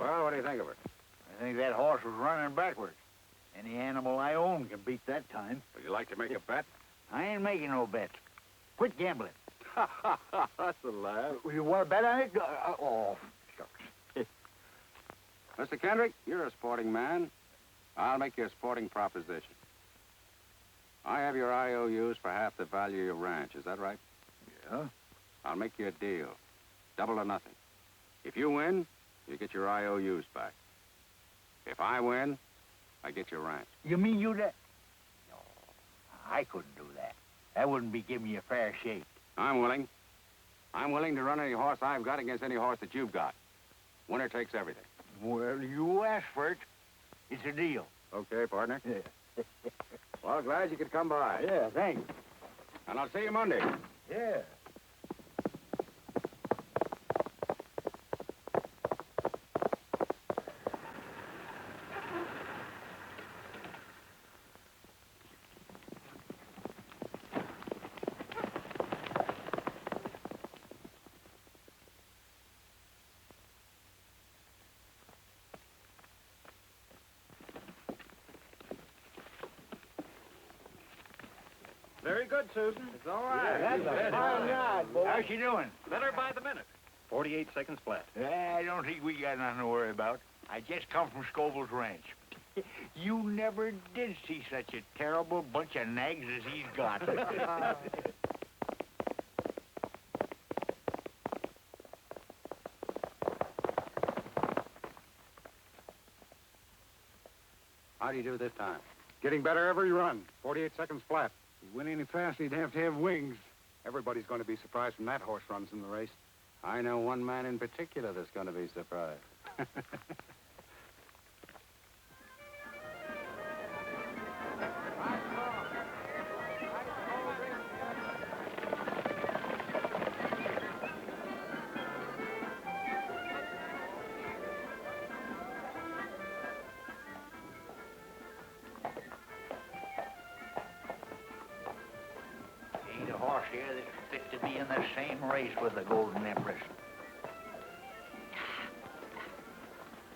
Well, what do you think of her? I think that horse was running backwards. Any animal I own can beat that time. Would you like to make a bet? I ain't making no bets. Quit gambling. That's a laugh. You want to bet on it? Oh, shucks. Mr. Kendrick, you're a sporting man. I'll make you a sporting proposition. I have your IOUs for half the value of your ranch. Is that right? Yeah. I'll make you a deal. Double or nothing. If you win, you get your IOUs back. If I win, I get your ranch. You mean you that? No, I couldn't do that. That wouldn't be giving you a fair shake. I'm willing. I'm willing to run any horse I've got against any horse that you've got. Winner takes everything. Well, you asked for it. It's a deal. Okay, partner. Yeah. Well, glad you could come by. Yeah, thanks. And I'll see you Monday. Yeah. Very good, Susan. It's all right. That's a fine ride, boy. How's she doing? Better by the minute. 48 seconds flat. I don't think we got nothing to worry about. I just come from Scoville's ranch. You never did see such a terrible bunch of nags as he's got. How do you do this time? Getting better every run. 48 seconds flat. If you win any faster, he'd have to have wings. Everybody's going to be surprised when that horse runs in the race. I know one man in particular that's going to be surprised. Ain't a horse here that's fit to be in the same race with the Golden Empress.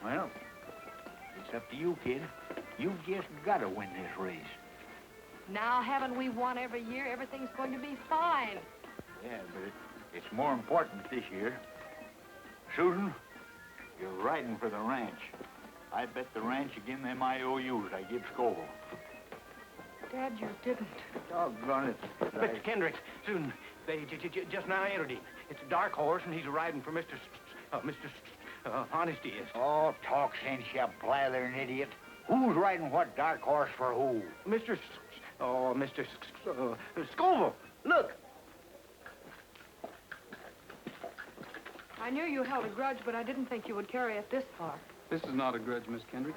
Well, it's up to you, kid. You've just got to win this race. Now, haven't we won every year? Everything's going to be fine. Yeah, but it's more important this year. Susan, you're riding for the ranch. I bet the ranch again them IOUs I give Scoville. Dad, you didn't. Doggone it. Mr. Kendricks, Susan, they just now entered him. It's a dark horse, and he's riding for Mr. Honesty is. Oh, talk sense, you blathering idiot. Who's riding what dark horse for who? Mr. Scoville. Look. I knew you held a grudge, but I didn't think you would carry it this far. This is not a grudge, Miss Kendrick.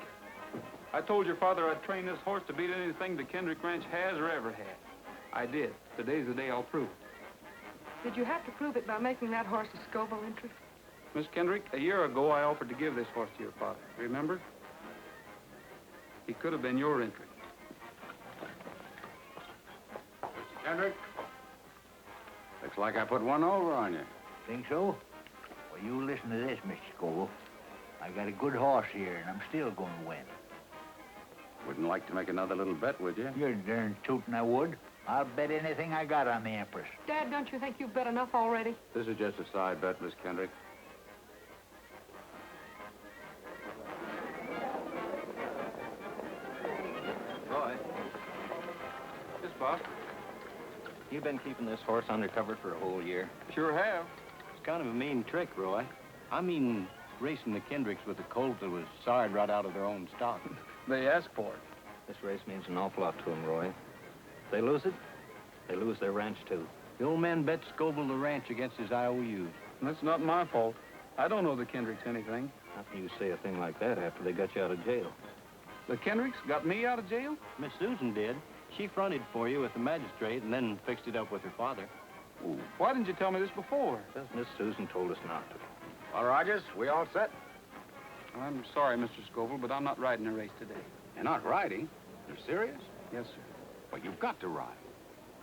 I told your father I'd train this horse to beat anything the Kendrick Ranch has or ever had. I did. Today's the day I'll prove it. Did you have to prove it by making that horse a Scoville entry? Miss Kendrick, a year ago I offered to give this horse to your father. Remember? He could have been your entry. Kendrick, looks like I put one over on you. Think so? Well, you listen to this, Mr. Scoville. I got a good horse here, and I'm still going to win. Wouldn't like to make another little bet, would you? You're darn tootin' I would. I'll bet anything I got on the Empress. Dad, don't you think you've bet enough already? This is just a side bet, Miss Kendrick. Roy, Yes, boss. you've been keeping this horse undercover for a whole year. Sure have. It's kind of a mean trick, Roy. I mean, racing the Kendricks with a colt that was sawed right out of their own stock. They asked for it. This race means an awful lot to them, Roy. If they lose it, they lose their ranch, too. The old man bet Scoville the ranch against his IOUs. That's not my fault. I don't know the Kendricks anything. How can you say a thing like that after they got you out of jail? The Kendricks got me out of jail? Miss Susan did. She fronted for you with the magistrate and then fixed it up with her father. Ooh, why didn't you tell me this before? Because Miss Susan told us not to. Well, Rogers, we all set? I'm sorry, Mr. Scoville, but I'm not riding a race today. You're not riding? You're serious? Yes, sir. Well, you've got to ride.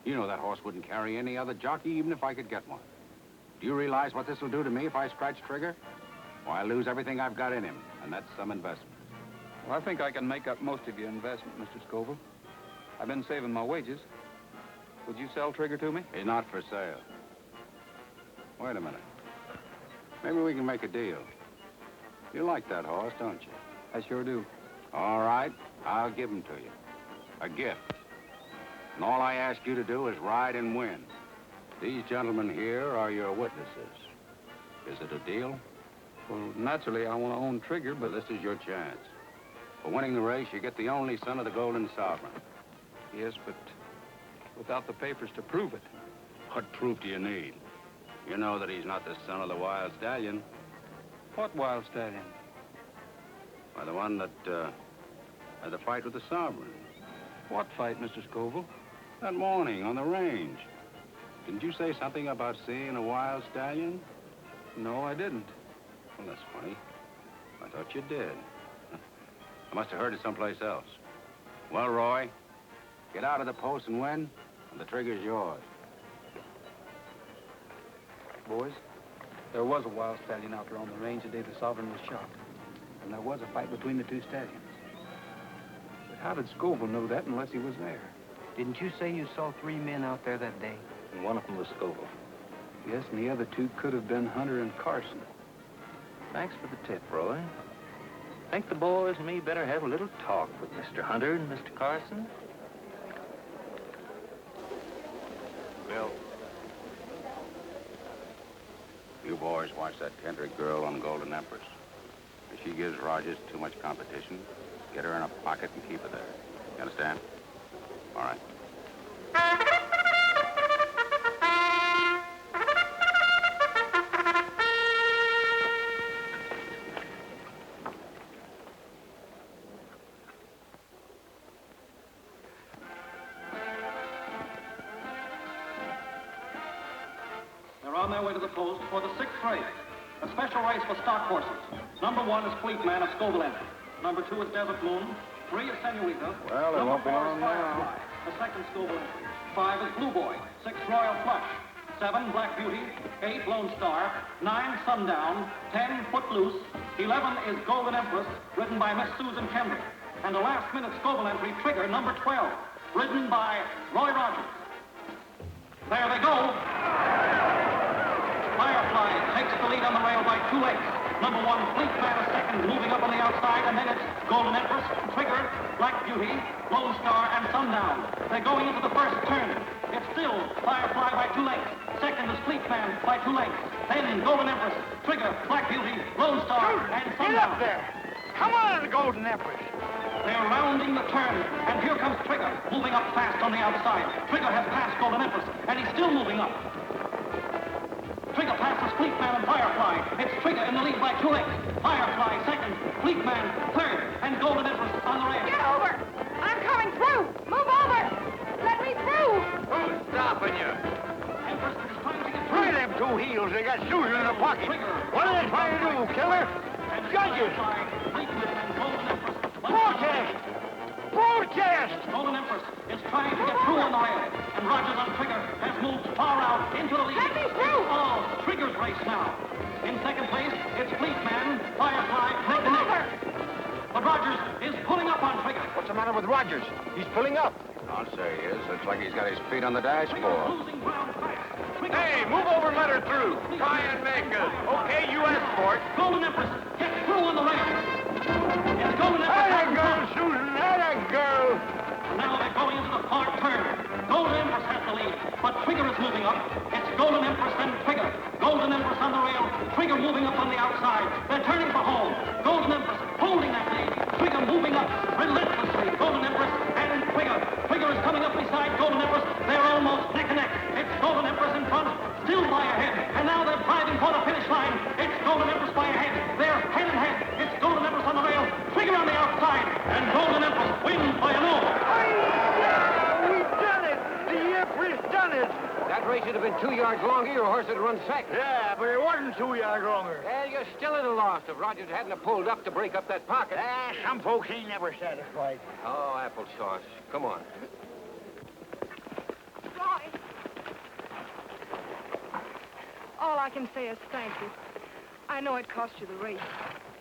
You know that horse wouldn't carry any other jockey, even if I could get one. Do you realize what this will do to me if I scratch trigger? Why, I lose everything I've got in him, and that's some investment. Well, I think I can make up most of your investment, Mr. Scoville. I've been saving my wages. Would you sell Trigger to me? He's not for sale. Wait a minute. Maybe we can make a deal. You like that horse, don't you? I sure do. All right, I'll give him to you. A gift. And all I ask you to do is ride and win. These gentlemen here are your witnesses. Is it a deal? Well, naturally, I want to own Trigger, but this is your chance. For winning the race, you get the only son of the Golden Sovereign. Yes, but without the papers to prove it. What proof do you need? You know that he's not the son of the Wild Stallion. What Wild Stallion? Why, the one that, had the fight with the Sovereign. What fight, Mr. Scoville? That morning on the range. Didn't you say something about seeing a Wild Stallion? No, I didn't. Well, that's funny. I thought you did. I must have heard it someplace else. Well, Roy, get out of the post and win, and the Trigger's yours. Boys, there was a Wild Stallion out there on the range the day the Sovereign was shot. And there was a fight between the two stallions. But how did Scoville know that unless he was there? Didn't you say you saw 3 men out there that day? And one of them was Scoville. Yes, and the other 2 could have been Hunter and Carson. Thanks for the tip, Roy. Think the boys and me better have a little talk with Mr. Hunter and Mr. Carson? Bill. You boys watch that Kendrick girl on Golden Empress. If she gives Rogers too much competition, get her in a pocket and keep her there. You understand? All right. They're on their way to the post for the 6th race. A special race for stock horses. Number 1 is Fleetman of Scoville Entry. Number 2 is Desert Moon. 3 is Senorita. Well, it won't be long now. The 2nd Scoville Entry. 5 is Blue Boy. 6 Royal Flush. 7 Black Beauty. 8 Lone Star. 9 Sundown. 10 Footloose. 11 is Golden Empress, ridden by Miss Susan Kendrick. And a last-minute Scoville Entry, Trigger, number 12, ridden by Roy Rogers. There they go. Firefly takes the lead on the rail by 2 lengths. Number 1, Fleetman is second, moving up on the outside, and then it's Golden Empress, Trigger, Black Beauty, Lone Star, and Sundown. They're going into the first turn. It's still Firefly by 2 lengths. Second is Fleetman by 2 lengths. Then Golden Empress, Trigger, Black Beauty, Lone Star, and Sundown. Get up there! Come on, Golden Empress! They're rounding the turn, and here comes Trigger, moving up fast on the outside. Trigger has passed Golden Empress, and he's still moving up. Trigger passes Fleetman and Firefly. It's Trigger in the lead by 2 lengths. Firefly second, Fleetman third, and Golden Empress on the rail. Get over! I'm coming through! Move over! Let me through! Who's stopping you? Empress is trying to get Try them 2 heels. They got Susan in the pocket. What are they trying to do, killer? Judges! Protest! Protest! Golden Empress is trying to get through on the rail, and Rogers on Trigger has moved far out into the lead. Let me through! Oh, Trigger's race now. In second place, it's Fleetman, Firefly, neck to neck. But Rogers is pulling up on Trigger. What's the matter with Rogers? He's pulling up. I'll say he is. Looks like he's got his feet on the dashboard. Losing ground fast. Hey, move over and let her through. Try and make us. Okay, you asked for it. Golden Empress gets through on the rail. It's Golden Empress. Atta girl, Susan. Atta girl. Now they're going into the far turn. Golden Empress has the lead, but Trigger is moving up. It's Golden Empress and Trigger. Golden Empress on the rail. Trigger moving up on the outside. They're turning for home. Golden Empress holding that lead. Trigger moving up relentlessly. Golden Empress and Trigger. Trigger is coming up beside Golden Empress. They're almost neck and neck. It's Golden Empress in front, still by a head. And now they're driving for the finish line. It's Golden Empress by a head. They're head and head. It's Golden Empress on the rail. Trigger on the outside. And Golden Empress wins by an oar. We've done it. The Empress done it. That race should have been 2 yards longer. Your horse would run second. Yeah, but it wasn't 2 yards longer. Well, you're still at a loss if Rogers hadn't have pulled up to break up that pocket. Some folks ain't never satisfied. Oh, applesauce. Come on. Roy. All I can say is thank you. I know it cost you the race.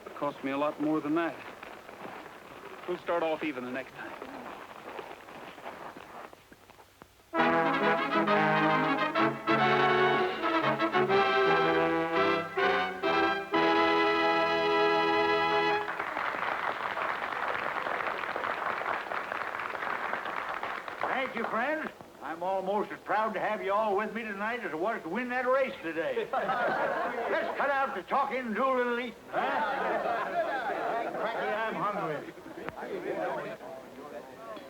It cost me a lot more than that. We'll start off even the next time. proud to have you all with me tonight as I was to win that race today. Let's cut out the talking and do a little eating, huh? Cracky, I'm hungry.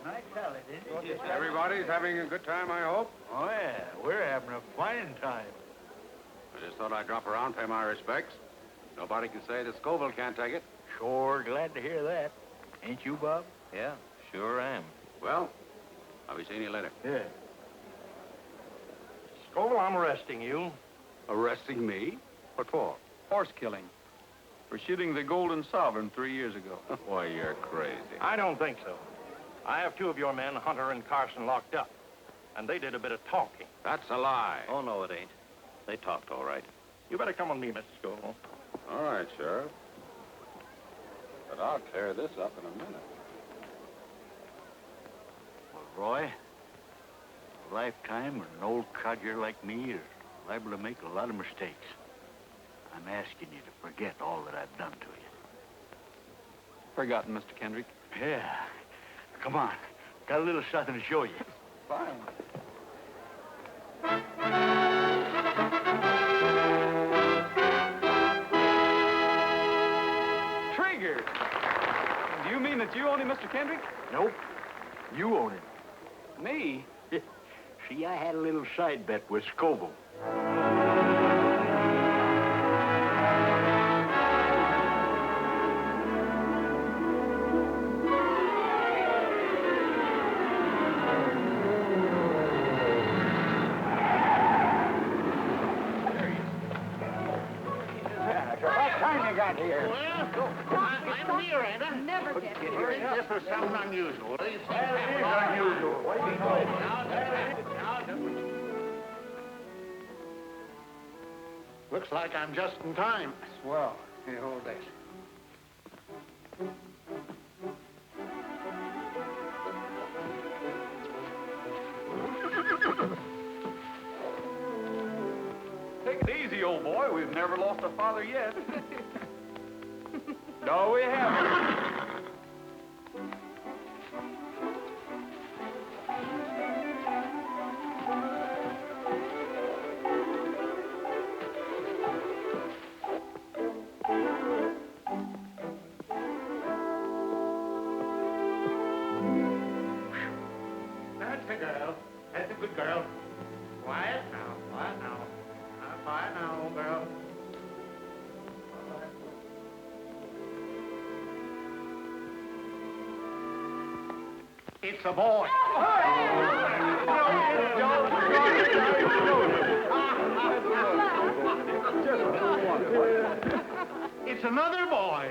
Nice salad, isn't it? Everybody's having a good time, I hope? Oh, yeah. We're having a fine time. I just thought I'd drop around, pay my respects. Nobody can say that Scoville can't take it. Sure glad to hear that. Ain't you, Bob? Yeah, sure am. Well, I'll be seeing you later. Yeah. Scoville, I'm arresting you. Arresting me? What for? Horse killing. For shooting the Golden Sovereign 3 years ago. Why, you're crazy. I don't think so. I have 2 of your men, Hunter and Carson, locked up. And they did a bit of talking. That's a lie. Oh, no, it ain't. They talked all right. You better come with me, Mr. Scoville. All right, Sheriff. But I'll tear this up in a minute. Well, Roy, a lifetime with an old codger like me is liable to make a lot of mistakes. I'm asking you to forget all that I've done to you. Forgotten, Mr. Kendrick. Yeah. Come on. Got a little something to show you. Fine. Trigger! Do you mean that you own him, Mr. Kendrick? Nope. You own it. Me? See, I had a little side bet with Scoville. Got here. Well, I'm here, ain't I? Never get here. This is something unusual. It is unusual. Looks like I'm just in time. Swell. Here, hold this. Take it easy, old boy. We've never lost a father yet. No, we haven't. That's a girl. That's a good girl. Quiet now. Quiet now. Quiet now, old girl. It's a boy. It's another boy.